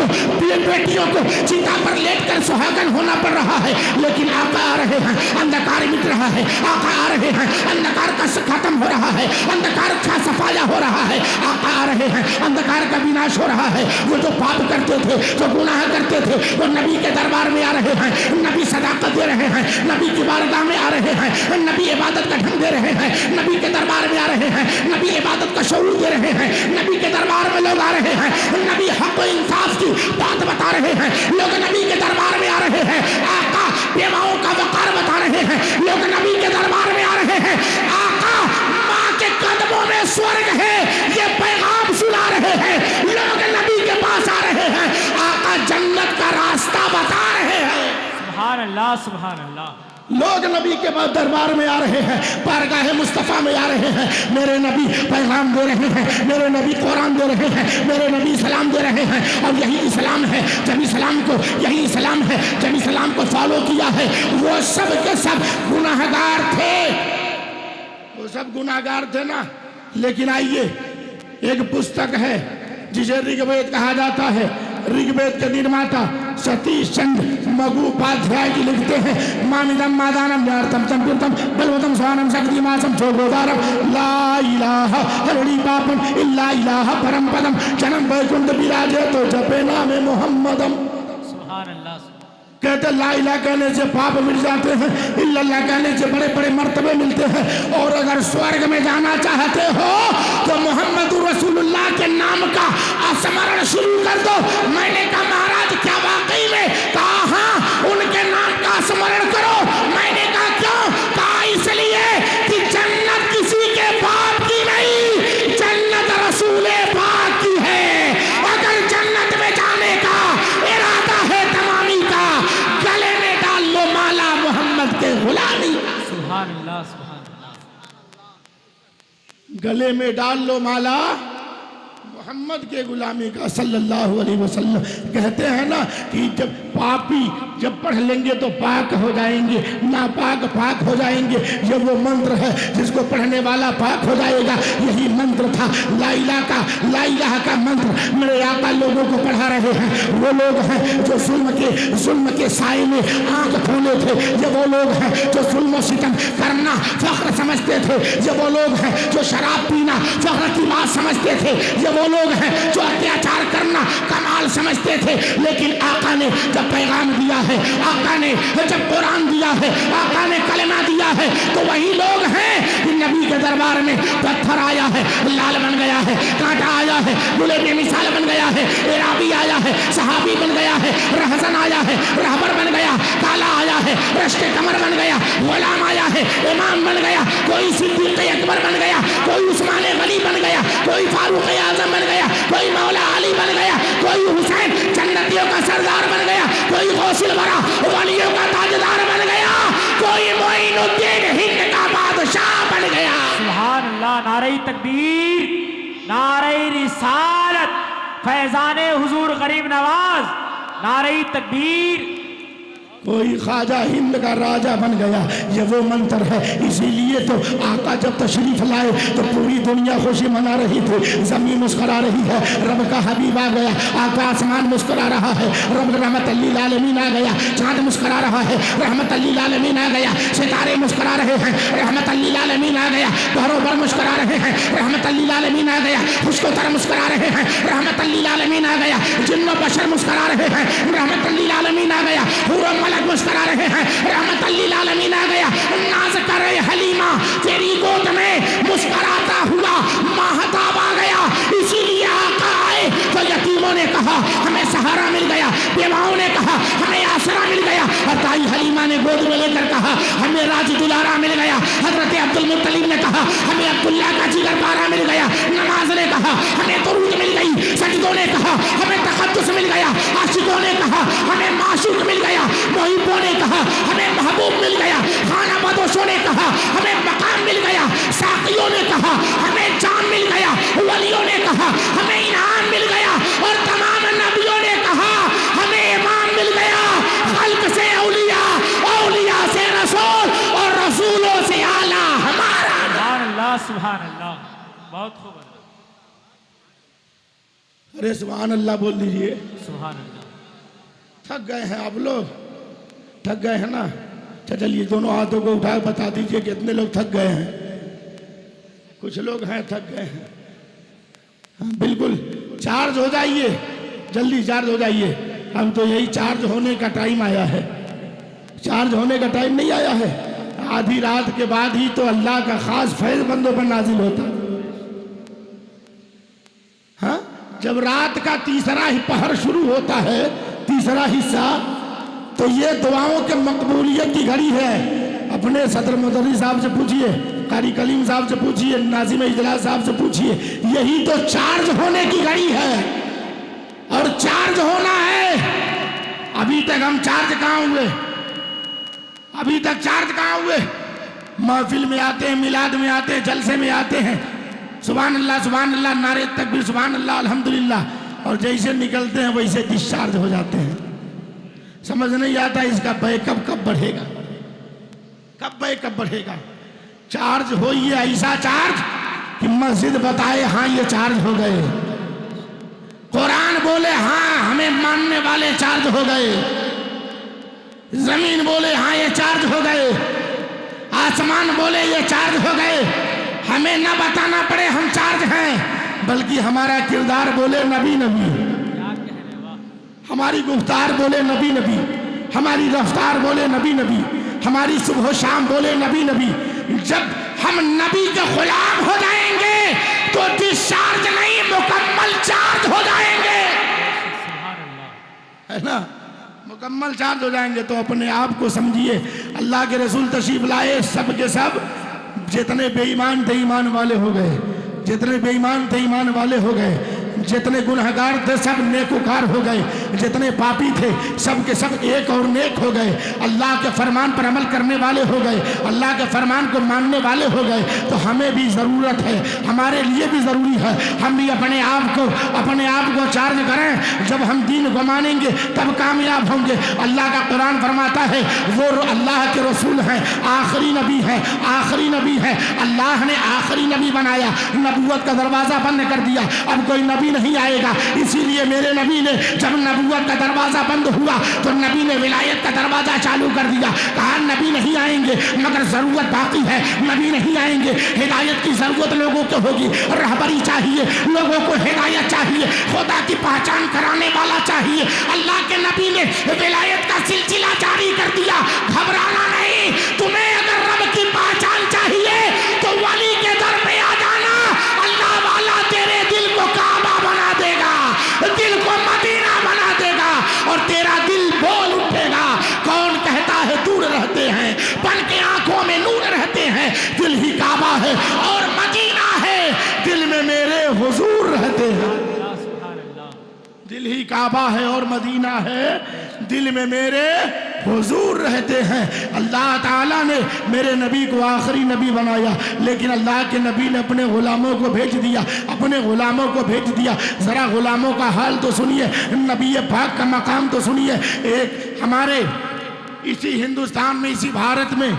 को चिता पर लेटकर सुहागन होना पड़ रहा है। लेकिन आका आ रहे हैं, अंधकार मिट रहा है। आका आ रहे हैं, अंधकार का खत्म हो रहा है, अंधकार का सफाया हो रहा है। आका आ रहे हैं, अंधकार का विनाश हो रहा है। वो जो पाप करते थे, जो गुनाह करते थे, वो नबी के दरबार में आ रहे हैं। नबी सदाकत दे रहे हैं, नबी की बारगाह में आ रहे हैं, नबी इबादत का ढंग दे रहे हैं, नबी के दरबार में आ रहे हैं, नबी इबादत का शऊर दे रहे हैं, नबी के दरबार में लोग आ रहे हैं, नबी हक और इंसाफ की बात बता रहे हैं, लोग नबी के दरबार में आ रहे हैं। आका बेवाओं का वकार बता रहे हैं, लोग नबी के दरबार में आ रहे हैं। आका माँ के कदमों में स्वर्ग है, ये पैगाम सुना रहे हैं, लोग नबी के पास आ रहे हैं। आका जन्नत का रास्ता बता रहे हैं। सुभान अल्लाह, सुभान अल्लाह। लोग नबी के बाद दरबार में आ रहे हैं, बारगाह मुस्तफ़ा में आ रहे हैं, मेरे नबी पैगाम दे रहे हैं, मेरे नबी कुरान दे रहे हैं, मेरे नबी सलाम दे रहे हैं। और यही इस्लाम है, जब इस्लाम को यही इस्लाम है, जब इस्लाम को फॉलो किया है, वो सब के सब गुनाहगार थे, वो सब गुनाहगार थे ना। लेकिन आइए, एक पुस्तक है जिसे ऋग्वेद कहा जाता है, ऋग्वेद के निर्माता सतीश चंद्र मगुपाध्याय जी लिखते हैं, मामिदम मादानम ज्ञातम चंपितम बलवतम स्वानम शक्तिमासम चोगोदारम ला इलाहा हरि पापम इल्ला इलाहा परम पदम जन्म वैकुंठ विराजे तो जपे नामे मोहम्मदम। सुभान अल्लाह। कहते ला इलाहा कहने से पाप मिट जाते हैं, इल्लल्लाह कहने से बड़े बड़े मर्तबे मिलते हैं। और अगर स्वर्ग में जाना चाहते हो तो मोहम्मद रसूलुल्लाह के नाम का स्मरण शुरू कर दो। मैंने कहा महाराज क्या वाकई में? कहा हाँ, उनके नाम का स्मरण करो। मैंने कहा क्यों? कहा इसलिए कि जन्नत किसी के बाप की नहीं, जन्नत रसूल पाक की है। अगर जन्नत में जाने का इरादा है तमामी का, गले में डाल लो माला मोहम्मद के गुलामी। सुभान अल्लाह, सुभान अल्लाह। गले में डाल लो माला मोहम्मद के गुलामी का सल्लल्लाहु अलैहि वसल्लम। कहते हैं ना कि जब पापी जब पढ़ लेंगे तो पाक हो जाएंगे, नापाक पाक हो जाएंगे। ये वो मंत्र है जिसको पढ़ने वाला पाक हो जाएगा। यही मंत्र था ला इलाहा का मंत्र। मेरे आका लोगों को पढ़ा रहे हैं। वो लोग हैं जो जुल्म के साए में आंख खोले थे। ये वो लोग हैं जो जुल्म सितम करना फख्र समझते थे। ये वो लोग हैं जो शराब पीना फख्र की बात समझते थे। ये वो लोग हैं जो अत्याचार करना कमाल समझते थे। लेकिन आका ने जब पैगाम दिया है, आका ने जब कुरान दिया है, आका ने कलमा दिया है, तो वही लोग हैं कि नबी के दरबार में पत्थर आया है लाल बन गया है, कांटा आया है गुले बेमिसाल बन गया है, इराबी आया है सहाबी बन गया है, रहजन आया है रहबर बन गया, काला आया है रश्ते कमर बन गया, गुलाम आया है इमाम बन गया, कोई सिद्दीक़ अकबर बन गया, कोई उस्मान गनी बन गया, कोई फारूक आजम बन गया, कोई मौला अली बन गया, कोई हुसैन जन्नतियों का सरदार बन गया, कोई गौसिल बरा वलियों का ताजदार बन गया, कोई मोइनुद्दीन हिंद का बादशाह बन गया। सुभान अल्लाह। नारे तकबीर, नारे रिसालत, फैजाने हुजूर गरीब नवाज, नारे तकबीर। कोई ख्वाजा हिंद का राजा बन गया। ये वो मंत्र है। इसीलिए तो आका जब तशरीफ लाए तो पूरी दुनिया खुशी मना रही थी, जमीन मुस्कुरा रही है, रब का हबीब आ गया, आका आसमान मुस्कुरा रहा है, रब रहमत लिल आलमीन आ गया, चांद मुस्कुरा रहा है, रहमत लिल आलमीन आ गया, सितारे मुस्कुरा रहे हैं, रहमत लिल आलमीन आ गया, बरोबर मुस्कुरा रहे हैं, रहमत लिल आलमीन आ गया, खुशकोतर मुस्कुरा रहे हैं, रहमत लिल आलमीन आ गया, जिन्नो बशर मुस्कुरा रहे हैं, रहमत लिल आलमीन आ गया, पूरा मलक मुस्कुरा रहे हैं, रहमत लिल आलमीन आ गया, नाज करे हलीमा तेरी गोद में मुस्कुराता हुआ महताब आ गया। इसीलिए आका आए तो यतीमों ने कहा हमें सहारा मिल गया, बेवाओं ने कहा हमें आसरा मिल गया, और ताई हलीमा ने गोद में लेकर कहा हमें राज दुलारा मिल गया, हजरत अब्दुल मुत्तलिब ने कहा हमें अब्दुल्ला का जिगर पारा मिल गया, नमाज ने कहा हमें दुरूद मिल गई, सजदों ने कहा हमें तक़द्दुस मिल गया, आशिकों ने कहा हमें माशूक मिल गया, मुहिब्बों ने कहा हमें महबूब मिल गया, खाना बदोशों ने कहा हमें मकाम मिल गया, साकियों ने कहा हमें जाम मिल गया, वलियों ने कहा हमें इनाम मिल गया, और तमाम नबियों ने कहा हमें इमाम मिल गया। खल्क से औलिया, औलिया से रसूल, और रसूलों से आला हमारा। सुभान अल्लाह, सुभान अल्लाह। बहुत खूब। अरे सुभान अल्लाह बोल दीजिए। सुभान अल्लाह। थक गए हैं आप लोग, थक गए हैं ना? चलिए दोनों हाथों को उठा बता दीजिए कितने लोग थक गए हैं। कुछ लोग हैं थक गए हैं। हाँ बिल्कुल, चार्ज हो जाइए, जल्दी चार्ज हो जाइए। हम तो यही चार्ज होने का टाइम आया है, चार्ज होने का टाइम नहीं आया है। आधी रात के बाद ही तो अल्लाह का खास फैज़ बंदों पर नाजिल होता। हाँ, जब रात का तीसरा ही पहर शुरू होता है, तीसरा हिस्सा, तो ये दुआओं के मकबूलियत की घड़ी है। अपने सदर मुदर्रिस साहब से पूछिए, कारी कलीम साहब से पूछिए, नाज़िम इजलास साहब से पूछिए, यही तो चार्ज होने की घड़ी है। और चार्ज होना है। अभी तक हम चार्ज कहाँ हुए? अभी तक चार्ज कहाँ हुए? महफिल में आते हैं, मिलाद में आते हैं, जलसे में आते हैं, सुभान अल्लाह नारे तकबीर, सुभान अल्लाह अल्हम्दुलिल्लाह, और जैसे निकलते हैं वैसे डिस्चार्ज हो जाते हैं। समझ नहीं आता इसका बैकअप कब बढ़ेगा, कब बैकअप बढ़ेगा। चार्ज हो ये ऐसा चार्ज कि मस्जिद बताए हाँ ये चार्ज हो गए, कुरान बोले हाँ हमें मानने वाले चार्ज हो गए, जमीन बोले हाँ ये चार्ज हो गए, आसमान बोले ये चार्ज हो गए, हमें न बताना पड़े हम चार्ज हैं, बल्कि हमारा किरदार बोले नबी नबी, हमारी गुफ्तार बोले नबी नबी, हमारी रफ्तार बोले नबी नबी, हमारी सुबह शाम बोले नबी नबी। जब हम नबी के गुलाम हो जाएंगे तो डिस्चार्ज नहीं मुकम्मल चार्ज हो जाएंगे, है ना, मुकम्मल चार्ज हो जाएंगे। तो अपने आप को समझिए, अल्लाह के रसूल तशरीफ लाए, सब के सब जितने बेईमान थे ईमान वाले हो गए, जितने बेईमान थे ईमान वाले हो गए, जितने गुनहगार थे सब नेकोकार हो गए, जितने पापी थे सब के सब एक और नेक हो गए, अल्लाह के फरमान पर अमल करने वाले हो गए, अल्लाह के फरमान को मानने वाले हो गए। तो हमें भी ज़रूरत है, हमारे लिए भी ज़रूरी है, हम भी अपने आप को चार्ज करें। जब हम दीन को मानेंगे तब कामयाब होंगे। अल्लाह का कुरान फरमाता है वो अल्लाह के रसूल हैं, आखिरी नबी है, आखिरी नबी है, अल्लाह ने आखिरी नबी बनाया, नबूवत का दरवाज़ा बंद कर दिया, अब कोई नबी नहीं आएगा। इसीलिए मेरे नबी ने जब नबूवत का दरवाजा बंद हुआ तो नबी ने विलायत का दरवाजा चालू कर दिया। कहा नबी नहीं आएंगे मगर जरूरत बाकी है, नबी नहीं आएंगे, हिदायत की जरूरत लोगों को होगी, रहबरी चाहिए, लोगों को हिदायत चाहिए, खुदा की पहचान कराने वाला चाहिए। अल्लाह के नबी ने विलायत का सिलसिला जारी कर दिया। घबराना नहीं, तुम्हें अगर रब की पहचान चाहिए तो वली के दर पे आ जाना, अल्लाह वाला तेरे दिल को काबा बना देगा, दिल को मदीना बना देगा और तेरा दिल बोल उठेगा। कौन कहता है दूर रहते हैं, बन के आंखों में नूर रहते हैं, दिल ही काबा है और मदीना है, दिल में मेरे हुजूर रहते हैं। दिल ही काबा है और मदीना है, दिल में मेरे हुजूर रहते हैं। अल्लाह ताला ने मेरे नबी को आखिरी नबी बनाया, लेकिन अल्लाह के नबी ने अपने गुलामों को भेज दिया, अपने गुलामों को भेज दिया। ज़रा गुलामों का हाल तो सुनिए, नबी पाक का मकाम तो सुनिए। एक हमारे इसी हिंदुस्तान में, इसी भारत में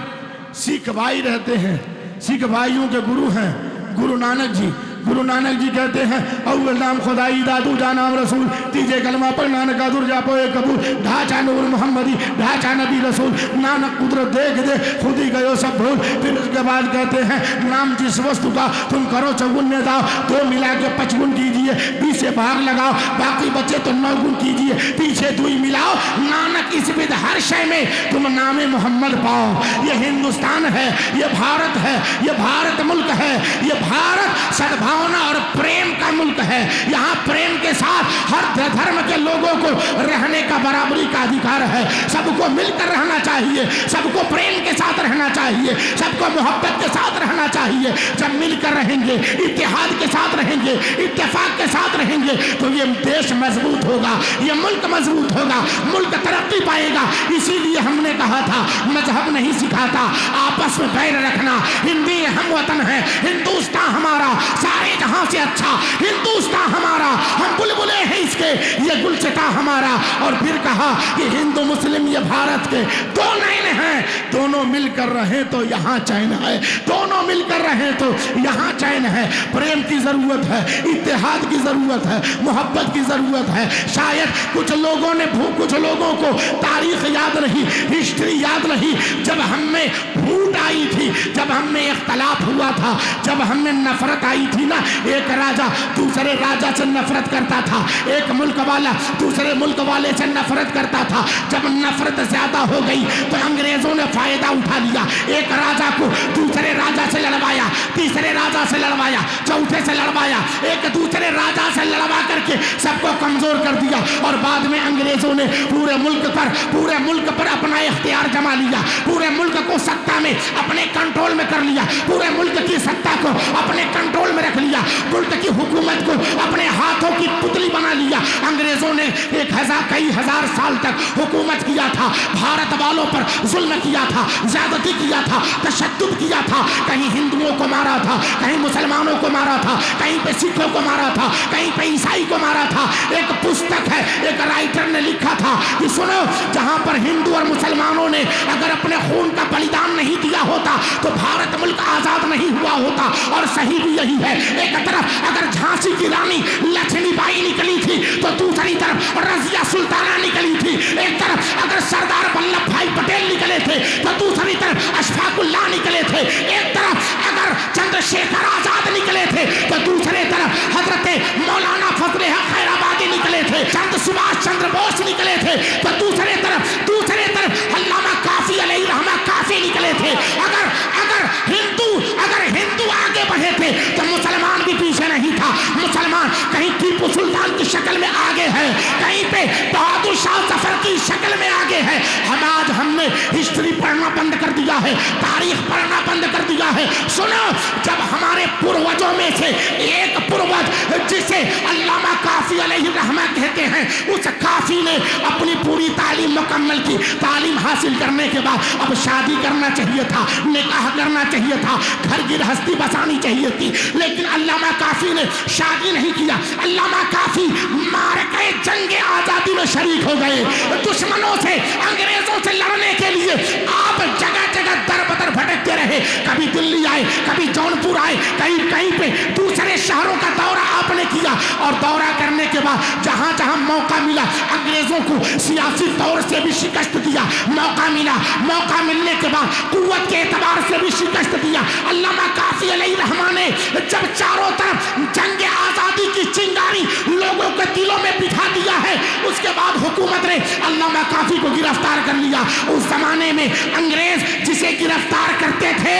सिख भाई रहते हैं, सिख भाइयों के गुरु हैं गुरु नानक जी। गुरु नानक जी कहते हैं अव्वल नाम खुदाई, दादू जा नाम रसूल, तीजे कलमा पर नानक आदुर जापो एक कबूल, ढांचा नूर मोहम्मदी, ढांचा नबी रसूल, नानक कुदरत देख दे खुद ही गयो सब भूल। फिर उसके बाद कहते हैं नाम जिस वस्तु का तुम करो 54 में दाओ, 2 मिला के 55 कीजिए, 20 से भाग लगाओ, बाकी बचे तो 9 गुण कीजिए, पीछे 2 मिलाओ, नानक इस विध हर शय में तुम नामे मोहम्मद पाओ। ये हिंदुस्तान है, ये भारत है, ये भारत मुल्क है, ये भारत सद्भावना और प्रेम का मुल्क है। यहाँ प्रेम के साथ हर धर्म के लोगों को रहने का बराबरी का अधिकार है। सबको मिलकर रहना चाहिए, सबको प्रेम के साथ रहना चाहिए, सबको मोहब्बत के साथ रहना चाहिए। जब मिलकर रहेंगे, इत्तेहाद के साथ रहेंगे, इत्तेफाक के साथ रहेंगे तो ये देश मजबूत होगा, ये मुल्क मजबूत होगा, मुल्क तरक्की पाएगा। इसीलिए हमने कहा था मजहब नहीं सिखाता, आपस में बैर रखना। हिंदी हम वतन है, हिंदुस्तान हमारा सारे जहां से अच्छा, हिंदुस्तान हमारा, हम बुलबुले हैं इसके, ये गुलचता हमारा। और फिर कहा कि हिंदू मुस्लिम ये भारत के 2 नैन हैं, दोनों मिलकर रहे तो यहाँ चैन है, दोनों मिलकर रहे तो यहाँ चैन है। प्रेम की जरूरत है, इत्तेहाद की जरूरत है, मोहब्बत की जरूरत है। शायद कुछ लोगों को तारीख याद नहीं, हिस्ट्री याद नहीं। जब हम में फूट आई थी, जब हम में इख्तलाफ हुआ था, जब हम में नफरत आई थी ना, एक राजा दूसरे राजा से नफरत करता था, एक मुल्क वाला दूसरे मुल्क वाले से नफरत करता था। जब नफरत ज्यादा हो गई तो अंग्रेजों ने फायदा उठा लिया, एक राजा को दूसरे राजा से लड़वाया, तीसरे राजा से लड़वाया, चौथे से लड़वाया, एक दूसरे राजा से लड़वा करके सबको कमजोर कर दिया। और बाद में अंग्रेजों ने पूरे मुल्क पर अपना इख्तियार जमा लिया, पूरे मुल्क को सत्ता में अपने कंट्रोल में कर लिया, पूरे मुल्क की सत्ता को अपने कंट्रोल में रख लिया, मुल्क की हुकूमत को अपने हाथों की पुतली बना लिया। अंग्रेजों ने कई हजार साल तक हुकूमत किया था, भारत वालों पर जुल्म किया था, ज्यादती किया था, तशद्दुद किया था, कहीं हिंदुओं को मारा था, कहीं मुसलमानों को मारा था, कहीं पे सिखों को मारा था, कहीं पे ईसाई को मारा था। एक पुस्तक है, एक राइटर ने लिखा था कि सुनो, जहां पर हिंदू और मुसलमानों ने अगर अपने खून का बलिदान नहीं दिया होता तो भारत मुल्क आजाद नहीं हुआ होता। और सही भी यही है। एक तरफ अगर झांसी की रानी लक्ष्मीबाई निकली थी तो दूसरी तरफ रजिया सुल्ताना निकली थी। एक तरफ अगर सरदार वल्लभ भाई पटेल निकले थे तो दूसरी तरफ अशफाकुल्लाह निकले थे। एक तरफ अगर चंद्रशेखर आजाद निकले थे तो दूसरे तरफ हजरत मौलाना फजल हक खैराबादी निकले थे, चंद्र सुभाष चंद्र बोस निकले थे तो दूसरे तरफ अल्लामा काफी अलैहि रहमा काफी निकले थे। अगर हिंदू आगे बढ़े थे तो मुसलमान भी पीछे नहीं था। मुसलमान कहीं टीपू सुल्तान की शक्ल में आगे है, कहीं पे बहादुर शाह जफर की शक्ल में आगे है। हमने हिस्ट्री पढ़ना बंद कर दिया है, तारीख पढ़ना बंद कर दिया है। सुनो, जब हमारे पूर्वजों में से एक पूर्वज जिसे अल्लामा काफी अलैहि रहमा कहते हैं, उस काफी ने अपनी पूरी तालीम मुकम्मल की। तालीम हासिल करने के बाद अब शादी करना चाहिए था, निकाह करना चाहिए था, घर गृहस्थी बसानी चाहिए थी, लेकिन अल्लामा काफी ने शादी नहीं किया। अल्लामा काफी मार के जंग आजादी में शरीक हो गए। दुश्मनों से, अंग्रेजों से लड़ने के लिए आप जगह जगह दर बदर भटकते रहे। कभी दिल्ली आए, कभी जौनपुर आए, कहीं पे दूसरे शहरों का दौरा आपने किया। और दौरा करने के बाद जहां जहां मौका मिला अंग्रेजों को सियासी तौर से भी शिकस्त दिया। मौका मिलने के बाद कुव्वत के एतबार से भी शिकस्त दिया। अल्लामा काफी अलैहि रहमा ने जब चारों तरफ जंग आजादी की चिंगारी लोगों के दिलों में बिठा दिया है, उसके बाद हुकूमत ने अल्लामा काफी को गिरफ्तार कर लिया। उस जमाने में अंग्रेज जिसे गिरफ्तार करते थे,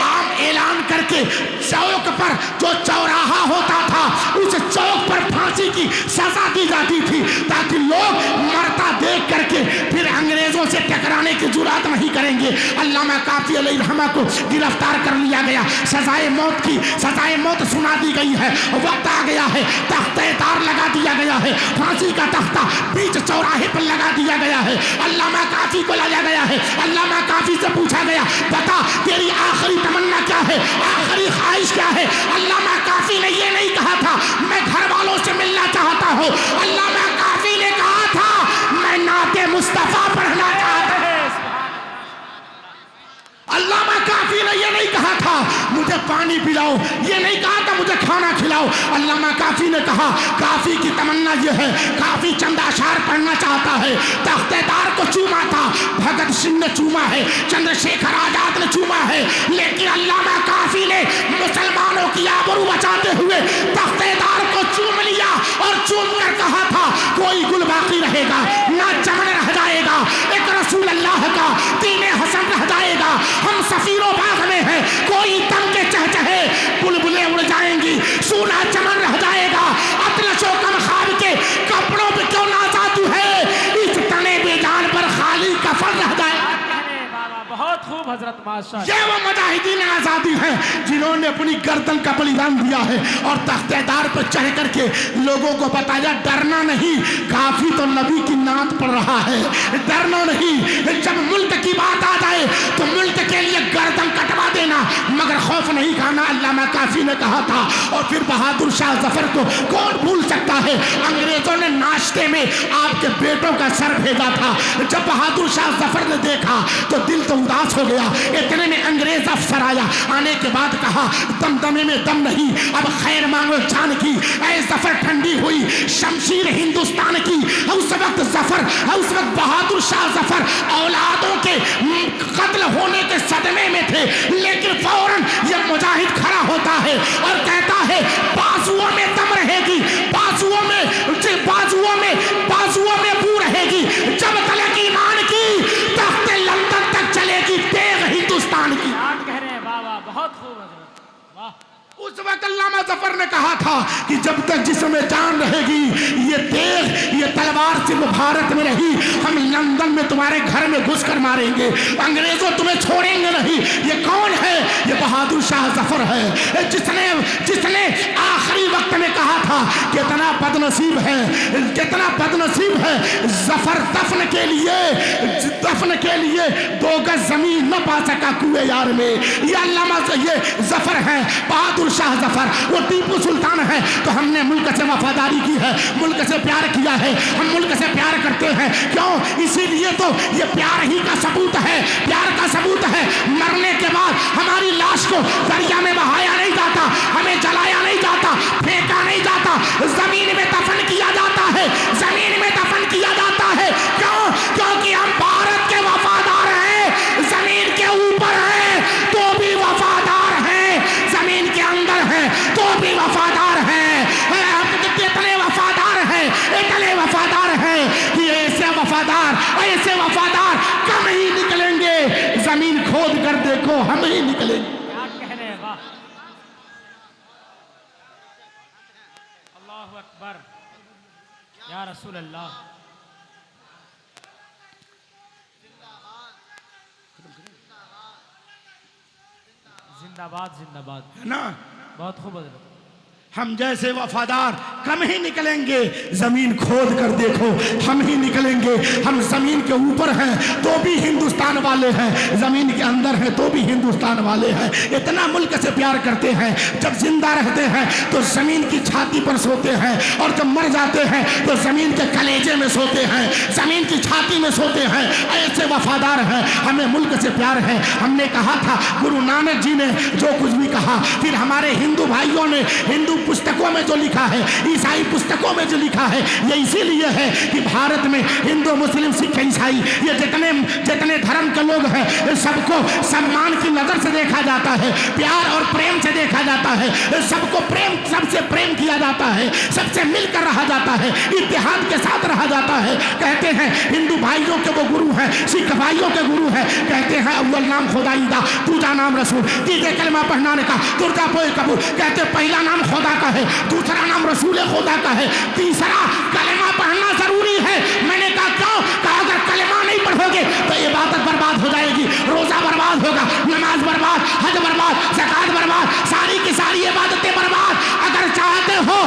आम ऐलान करके चौक पर जो चौराहा होता था उस चौक पर फांसी की सजा दी जाती थी, ताकि लोग मरता देख करके फिर अंग्रेजों से टकराने की जुर्रत नहीं करेंगे। अल्लामा काफी अलैहि रहमा को गिरफ्तार कर लिया गया, सजाए मौत सुना दी गई है। वक्त आ गया है, तख्ते-ए-तार लगा दिया गया है, फांसी का तख्ता बीच चौराहे पर लगा दिया गया है। अल्लामा काफी को लाया गया है। अल्लामा काफी से पूछा गया, बता तेरी आखिरी तमन्ना क्या है, आखिरी ख्वाहिश क्या है? अल्लामा काफी ने ये नहीं कहा था मैं घर वालों से मिलना चाहता हूँ। अल्लामा काफी ने कहा था मैं नाते मुस्तफा पढ़ना चाहता हूँ। अल्लामा काफी ने यह नहीं कहा था मुझे पानी पिलाओ, ये नहीं कहा था मुझे खाना खिलाओ। अल्लामा काफी ने कहा, काफी की तमन्ना यह है, काफी चंद अशार पढ़ना चाहता है। तख्तेदार को चूमा था, भगत सिंह ने चूमा है, चंद्रशेखर आजाद ने चूमा है, लेकिन अल्लामा काफी ने मुसलमानों की आबरू बचाते हुए तख्तेदार को चूम लिया और चूम कर कहा था कोई गुल बाकी रहेगा, ना चमन रह जाएगा, एक रसूल अल्लाह का दीने हसन रह जाएगा। हम सफीरों बाग में हैं, कोई दम के चहचहे बुलबुलें उड़ जाएंगी, सूना चमन रह जाएगा। अतलशो कम ख्वाब के कपड़ों पे क्यों नाचा तू है, इस तने बेजान पर खाली कफन रह जाए। बहुत खूब हजरत माशाअल्लाह। ये वो मुजाहिदीन आजादी हैं जिन्होंने अपनी गर्दन का बलिदान दिया है और तख्तेदार पर चढ़ करके लोगों को बताया डरना नहीं, काफी तो नबी की नात पड़ रहा है, डरना नहीं। जब मुल्क की बात आ जाए तो मुल्क के लिए गर्दन कटवा देना, मगर खौफ नहीं खाना, अल्लामा काफी ने कहा था। और फिर बहादुर शाह जफर को कौन भूल सकता है, अंग्रेजों ने नाश्ते में आपके बेटों का सर भेजा था। जब बहादुर शाह जफर ने देखा तो दिल तो उदास हो गया। इतने में अंग्रेज अफसर आया, आने के बाद कहा दमदमे में दम नहीं, अब खैर मांगो जान की। ऐ जफर ठंडी हुई शमशीर हिंदुस्तान की। उस वक्त बहादुर शाह जफर औलादों के कत्ल होने के सदमे में थे, लेकिन फौरन यह मुजाहिद खड़ा होता है और कहता है बाजुओं में दम रहेगी, बाजुओं में बू रहेगी, जब तलक ईमान की तख्ते लंदन तक चलेगी तेग हिंदुस्तान की। कह रहे हैं बाबा, बहुत खूब हजरत, वाह। उस वक्त अल्लामा जफर ने कहा था कि जब तक जिसमें जान रहेगी ये तेग, ये तलवार सिर्फ भारत में रही, हम लंदन में तुम्हारे घर में घुसकर मारेंगे, अंग्रेजों तुम्हें छोड़ेंगे नहीं। ये कौन है? ये बहादुर शाह जफर है, जिसने जिसने आखिरी वक्त में कहा था कितना बदनसीब है, कितना बदनसीब है जफर दफन के लिए 2 गज जमीन न पा सका कुए यार में। ये अल्लामा ये जफर है, बहादुर शाह जफर। वो टीपू सुल्तान है तो हमने मुल्क से वफादारी की है, मुल्क से प्यार किया है, हम मुल्क से प्यार करते हैं। क्यों? इसीलिए तो ये प्यार ही का सबूत है, प्यार का सबूत है। मरने के बाद हमारी लाश को दरिया में बहाया नहीं जाता, हमें जलाया नहीं जाता, फेंका नहीं जाता, जमीन में दफन किया जाता है, जमीन में दफन किया जाता है। क्यों? क्योंकि हम भारत के वफादार हैं, जमीन के ऊपर हैं तो भी वफादार हैं, जमीन के अंदर हैं तो भी वफादार हैं। इतने वफादार हैं कि ऐसे वफादार कम ही निकलेंगे। जमीन खोद कर देखो, हम ही निकलेंगे। क्या कह रहे हैं, वाह, अल्लाहु अकबर, या रसूल अल्लाह। जिंदाबाद जिंदाबाद, है ना? बहुत खूब हजरत। हम जैसे वफादार कम ही निकलेंगे। जमीन खोद कर देखो, हम ही निकलेंगे। हम जमीन के ऊपर हैं तो भी हिंदुस्तान वाले हैं, जमीन के अंदर हैं तो भी हिंदुस्तान वाले हैं। इतना मुल्क से प्यार करते हैं। जब जिंदा रहते हैं तो जमीन की छाती पर सोते हैं, और जब मर जाते हैं तो जमीन के कलेजे में सोते हैं, जमीन की छाती में सोते हैं। ऐसे वफादार हैं, हमें मुल्क से प्यार है। हमने कहा था, गुरु नानक जी ने जो कुछ भी कहा, फिर हमारे हिंदू भाइयों ने हिंदू पुस्तकों में जो लिखा है, ईसाई पुस्तकों में जो लिखा है, ये इसीलिए है कि भारत में हिंदू मुस्लिम सिख ईसाई ये जितने धर्म के लोग हैं, सबको सम्मान की नजर से देखा जाता है, प्यार और प्रेम से देखा जाता है, सबको प्रेम, सबसे प्रेम किया जाता है, सबसे मिलकर रहा जाता है, इत्तेहाद के साथ रहा जाता है। कहते हैं हिंदू भाइयों के वो गुरु हैं, सिख भाइयों के गुरु हैं। कहते हैं अव्वल नाम खुदाईदा, दूजा नाम रसूल, तीसरे कलमा पढ़ना का दुर्गा पोए कबूल। कहते पहला नाम खुदा का है, दूसरा नाम रसूल खुदा का है, तीसरा कलमा पढ़ना जरूरी है। मैंने कहा क्यों? कहा अगर कलमा नहीं पढ़ोगे तो इबादत बर्बाद हो जाएगी, रोजा बर्बाद होगा, नमाज बर्बाद, हज बर्बाद, ज़कात बर्बाद, सारी की सारी इबादतें बर्बाद। अगर चाहते हो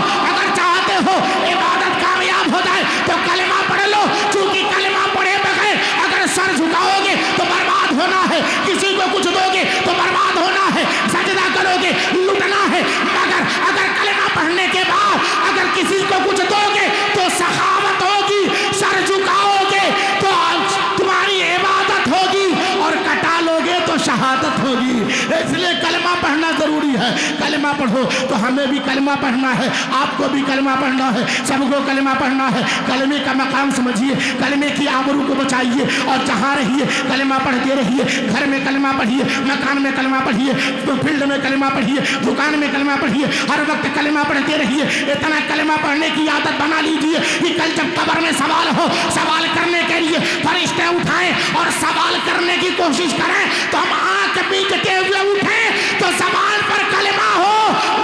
इबादत कामयाब हो जाए तो कलमा पढ़ लो, क्योंकि कलमा पढ़े बगैर अगर सर झुकाओगे तो बर्बाद होना है, किसी को कुछ दोगे तो बर्बाद होना है, सजदा करोगे लुटना है। मगर अगर कलमा पढ़ने के बाद अगर किसी को कुछ दोगे तो सखावत होगी, सर झुकाओगे तो तुम्हारी इबादत होगी, और कटा लोगे तो शहादत होगी। इसलिए कलमा पढ़ना जरूरी है। कलमा पढ़ो तो हमें भी कलमा पढ़ना है, आपको भी कलमा पढ़ना है, सबको कलमा पढ़ना है। कलमे का मकाम समझिए, कलमे की आबरू को बचाइए, और जहाँ रहिए कलमा पढ़ते रहिए। घर में कलमा पढ़िए, मकान में कलमा पढ़िए, फील्ड में कलमा पढ़िए, दुकान में कलमा पढ़िए, हर वक्त कलमा पढ़ते रहिए। इतना कलमा पढ़ने की आदत बना लीजिए कि कल जब कब्र में सवाल हो, सवाल करने के लिए फरिश्ते उठाएं और सवाल करने की कोशिश करें तो हम आंख पीटते हुए उठें तो सवाल पर कलमा हो,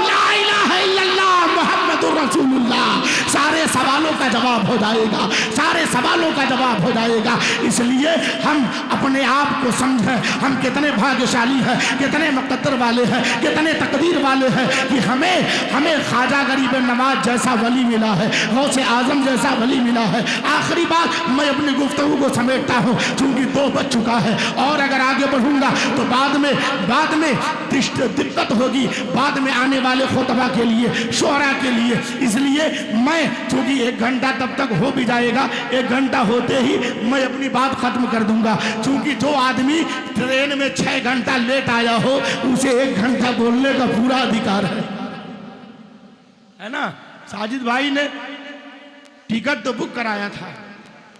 ला इलाहा इल्लल्लाह मुहम्मदुर रसूलुल्लाह। सारे सवालों का जवाब हो जाएगा, सारे सवालों का जवाब हो जाएगा। इसलिए हम अपने आप को समझें, हम कितने भाग्यशाली हैं, कितने मुक़द्दर वाले हैं, कितने तकदीर वाले हैं कि हमें ख्वाजा गरीब नवाज जैसा वली मिला है, गौसे आजम जैसा वली मिला है। आखिरी बात मैं अपनी गुफ्तगू को समेटता हूँ, चूँकि 2 बज चुका है, और अगर आगे बढ़ूंगा तो बाद में दिक्कत होगी, बाद में आने वाले खुतबा के लिए, शोरा के लिए। इसलिए मैं, चूँकि 1 घंटा तब तक हो भी जाएगा, 1 घंटा होते ही मैं अपनी बात खत्म कर दूंगा। चूँकि जो आदमी ट्रेन में 6 घंटा लेट आया हो उसे 1 घंटा बोलने का पूरा अधिकार है ना। साजिद भाई ने टिकट तो बुक कराया था,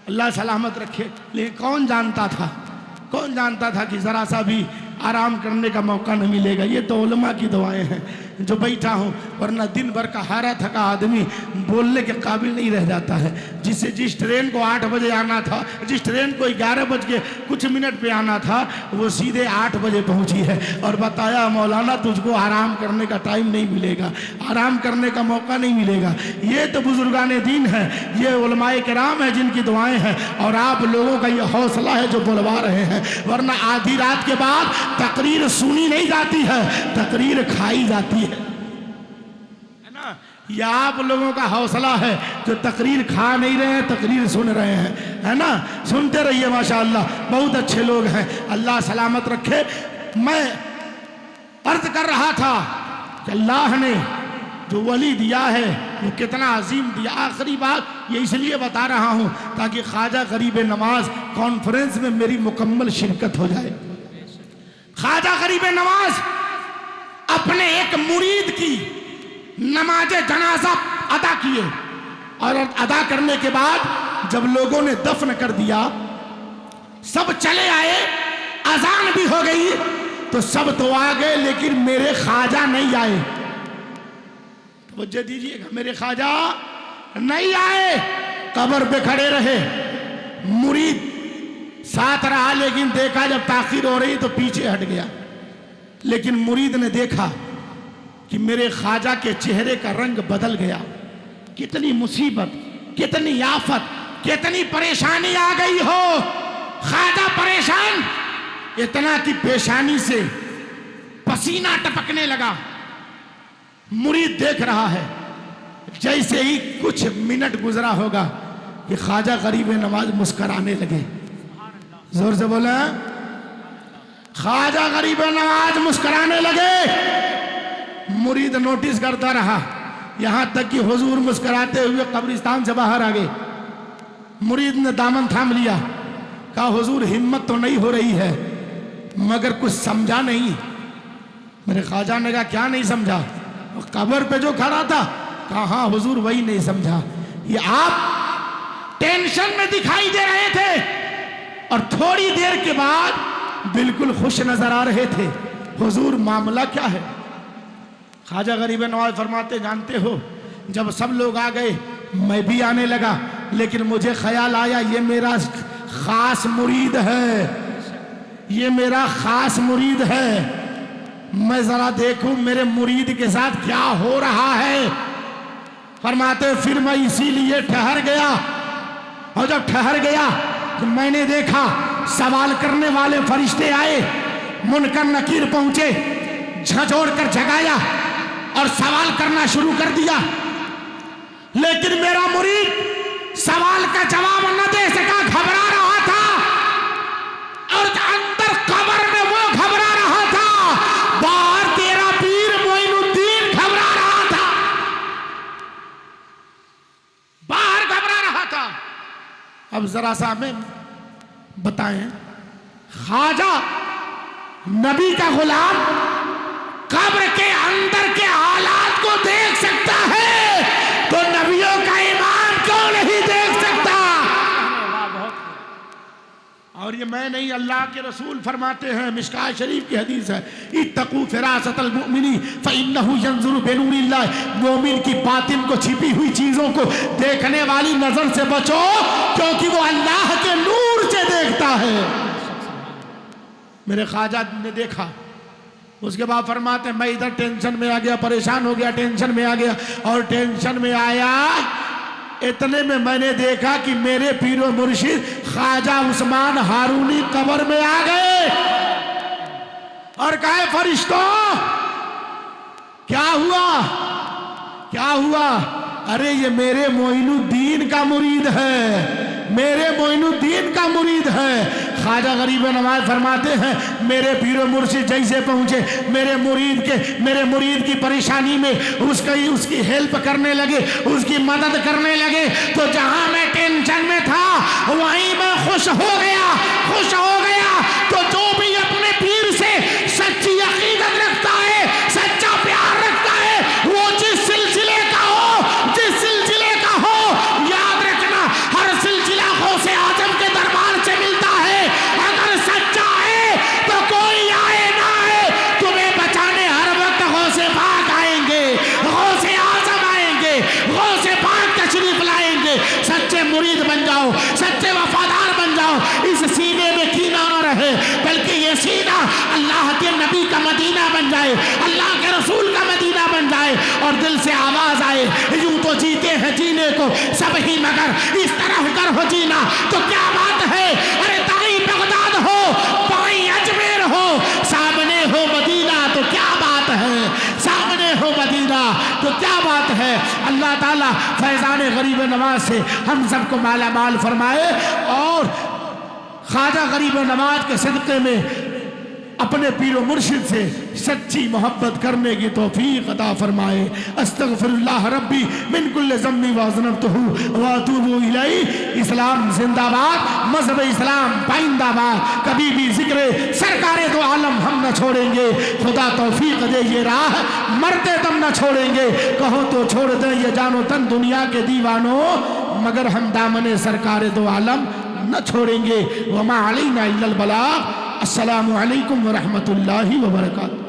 अल्लाह सलामत रखे, लेकिन कौन जानता था कि जरा सा भी आराम करने का मौका नहीं मिलेगा। ये तो उलमा की दुआएं हैं। जो बैठा हूँ, वरना दिन भर का हारा थका आदमी बोलने के काबिल नहीं रह जाता है। जिस ट्रेन को 8 बजे आना था, जिस ट्रेन को 11 बज के कुछ मिनट पे आना था, वो सीधे 8 बजे पहुंची है और बताया मौलाना तुझको आराम करने का टाइम नहीं मिलेगा, आराम करने का मौका नहीं मिलेगा। ये तो बुजुर्गान दीन है, ये उलमाए किराम है जिनकी दुआएं हैं, और आप लोगों का ये हौसला है जो बुलवा रहे हैं। वरना आधी रात के बाद तकरीर सुनी नहीं जाती है, तकरीर खाई जाती है ना। यह आप लोगों का हौसला है जो तकरीर खा नहीं रहे हैं, तकरीर सुन रहे हैं, है ना। सुनते रहिए, माशाअल्लाह बहुत अच्छे लोग हैं, अल्लाह सलामत रखे। मैं अर्ज कर रहा था कि अल्लाह ने जो वली दिया है वो कितना अजीम दिया। आखिरी बात ये इसलिए बता रहा हूँ ताकि ख्वाजा गरीब नवाज कॉन्फ्रेंस में मेरी मुकम्मल शिरकत हो जाए। ख्वाजा गरीब नवाज अपने एक मुरीद की नमाज जनाजा अदा किए, और अदा करने के बाद जब लोगों ने दफन कर दिया, सब चले आए, अजान भी हो गई, तो सब तो आ गए लेकिन मेरे ख्वाजा नहीं आए। वजह दीजिएगा, मेरे ख्वाजा नहीं आए, कब्र पे खड़े रहे। मुरीद साथ रहा, लेकिन देखा जब ताखीर हो रही तो पीछे हट गया। लेकिन मुरीद ने देखा कि मेरे ख्वाजा के चेहरे का रंग बदल गया। कितनी मुसीबत, कितनी आफत, कितनी परेशानी आ गई हो। ख्वाजा परेशान, इतना कि पेशानी से पसीना टपकने लगा। मुरीद देख रहा है। जैसे ही कुछ मिनट गुजरा होगा कि ख्वाजा गरीब नवाज मुस्कुराने लगे। जोर से बोला, ख्वाजा गरीब नवाज मुस्कुराने लगे। मुरीद नोटिस करता रहा, यहां तक कि हुजूर मुस्कुराते हुए कब्रिस्तान से बाहर आ गए। मुरीद ने दामन थाम लिया, कहा हुजूर हिम्मत तो नहीं हो रही है, मगर कुछ समझा नहीं। मेरे ख्वाजा ने कहा क्या नहीं समझा? कब्र पे जो खड़ा था, कहा हुजूर वही नहीं समझा। ये आप टेंशन में दिखाई दे रहे थे और थोड़ी देर के बाद बिल्कुल खुश नजर आ रहे थे। हुजूर मामला क्या है? ख्वाजा गरीब नवाज फरमाते, जानते हो जब सब लोग आ गए मैं भी आने लगा, लेकिन मुझे ख्याल आया ये मेरा खास मुरीद है, ये मेरा खास मुरीद है, मैं जरा देखूं मेरे मुरीद के साथ क्या हो रहा है। फरमाते फिर मैं इसीलिए ठहर गया, और जब ठहर गया तो मैंने देखा सवाल करने वाले फरिश्ते आए, मुनकर नकीर पहुंचे, झंझोड़ कर जगाया और सवाल करना शुरू कर दिया। लेकिन मेरा मुरीद सवाल का जवाब न दे सका, घबरा रहा था, और अंदर कब्र में वो घबरा रहा था, बाहर तेरा पीर मोइनुद्दीन घबरा रहा था, बाहर घबरा रहा था। अब जरा सा हमें बताएं, ख्वाजा नबी का गुलाम कब्र के अंदर के हालात को देख सकता है, तो नबियों का ईमान क्यों नहीं देख सकता? और ये मैं नहीं, अल्लाह के रसूल फरमाते हैं, मिशकात शरीफ की हदीस है, इत्तकू फिरासतल मुमिनी फइन्नहु यंजुरु बिनूरिल्लाह, मोमिन की बातिन को, छिपी हुई चीजों को देखने वाली नजर से बचो, क्योंकि वो अल्लाह के नूर से देखता है। मेरे ख्वाजा ने देखा, उसके बाद फरमाते मैं इधर टेंशन में आ गया, परेशान हो गया, टेंशन में आ गया, और टेंशन में आया इतने में मैंने देखा कि मेरे पीरो मुर्शिद ख्वाजा उस्मान हारूनी कब्र में आ गए और कहे फरिश्तों क्या हुआ, क्या हुआ? अरे ये मेरे मोइनुद्दीन का मुरीद है, मेरे मोइनुद्दीन का मुरीद है। ख्वाजा गरीब नवाज फरमाते हैं मेरे पीरो मुर्शिद जैसे पहुंचे, मेरे मुरीद की परेशानी में उसकी हेल्प करने लगे, उसकी मदद करने लगे, तो जहां मैं टेंशन में था वहीं मैं खुश हो गया, खुश हो गया। तो जो भी अपने पीर से सच्ची अकीदत रखता है, सच्चा प्यार रखता है, वो जिस सिलसिले का हो, जिस सिलसिले का हो, याद रखना हर सिलसिला गौसे आजम के दरबार से मिलता है। अगर सच्चा है तो कोई आए ना आए, तुम्हें बचाने हर वक्त गौसे पाक आए मुरीद बन जाओ, सच्चे वफादार बन जाओ। इस सीने में कीना न रहे, बल्कि ये सीना अल्लाह के नबी का मदीना बन जाए, अल्लाह के रसूल का मदीना बन जाए, और दिल से आवाज आए, यूं तो जीते हैं जीने को सब ही, मगर इस तरह कर हो जीना तो क्या बात है। अरे दाई बगदाद हो, बाई अजमेर हो, सामने हो मदीना तो क्या बात है, सामने हो मदीना तो क्या बात है। अल्लाह ताला फैज़ान गरीब नवाज से हम सबको माला माल फरमाए, और ख्वाजा गरीब नवाज के सदक़े में अपने पीरो मुर्शिद से सच्ची मोहब्बत करने की तौफीक अता फरमाए। अस्तगफिरुल्लाह रब्बी मिन कुल्लि ज़म्बी व अज़नबतहु व अतूबु इलैहि। इस्लाम जिंदाबाद, मज़हब इस्लाम पाइंदाबाद, कभी भी जिक्र सरकारे दो आलम हम न छोड़ेंगे। खुदा तौफीक दे ये राह, मरते दम न छोड़ेंगे। कहो तो छोड़ दें ये जानो तन दुनिया के दीवानों, मगर हम दामने सरकारे दो आलम न छोड़ेंगे। वमा अलैना इल्लल बलाग। अस्सलामु अलैकुम व रहमतुल्लाहि व बरकातुहू।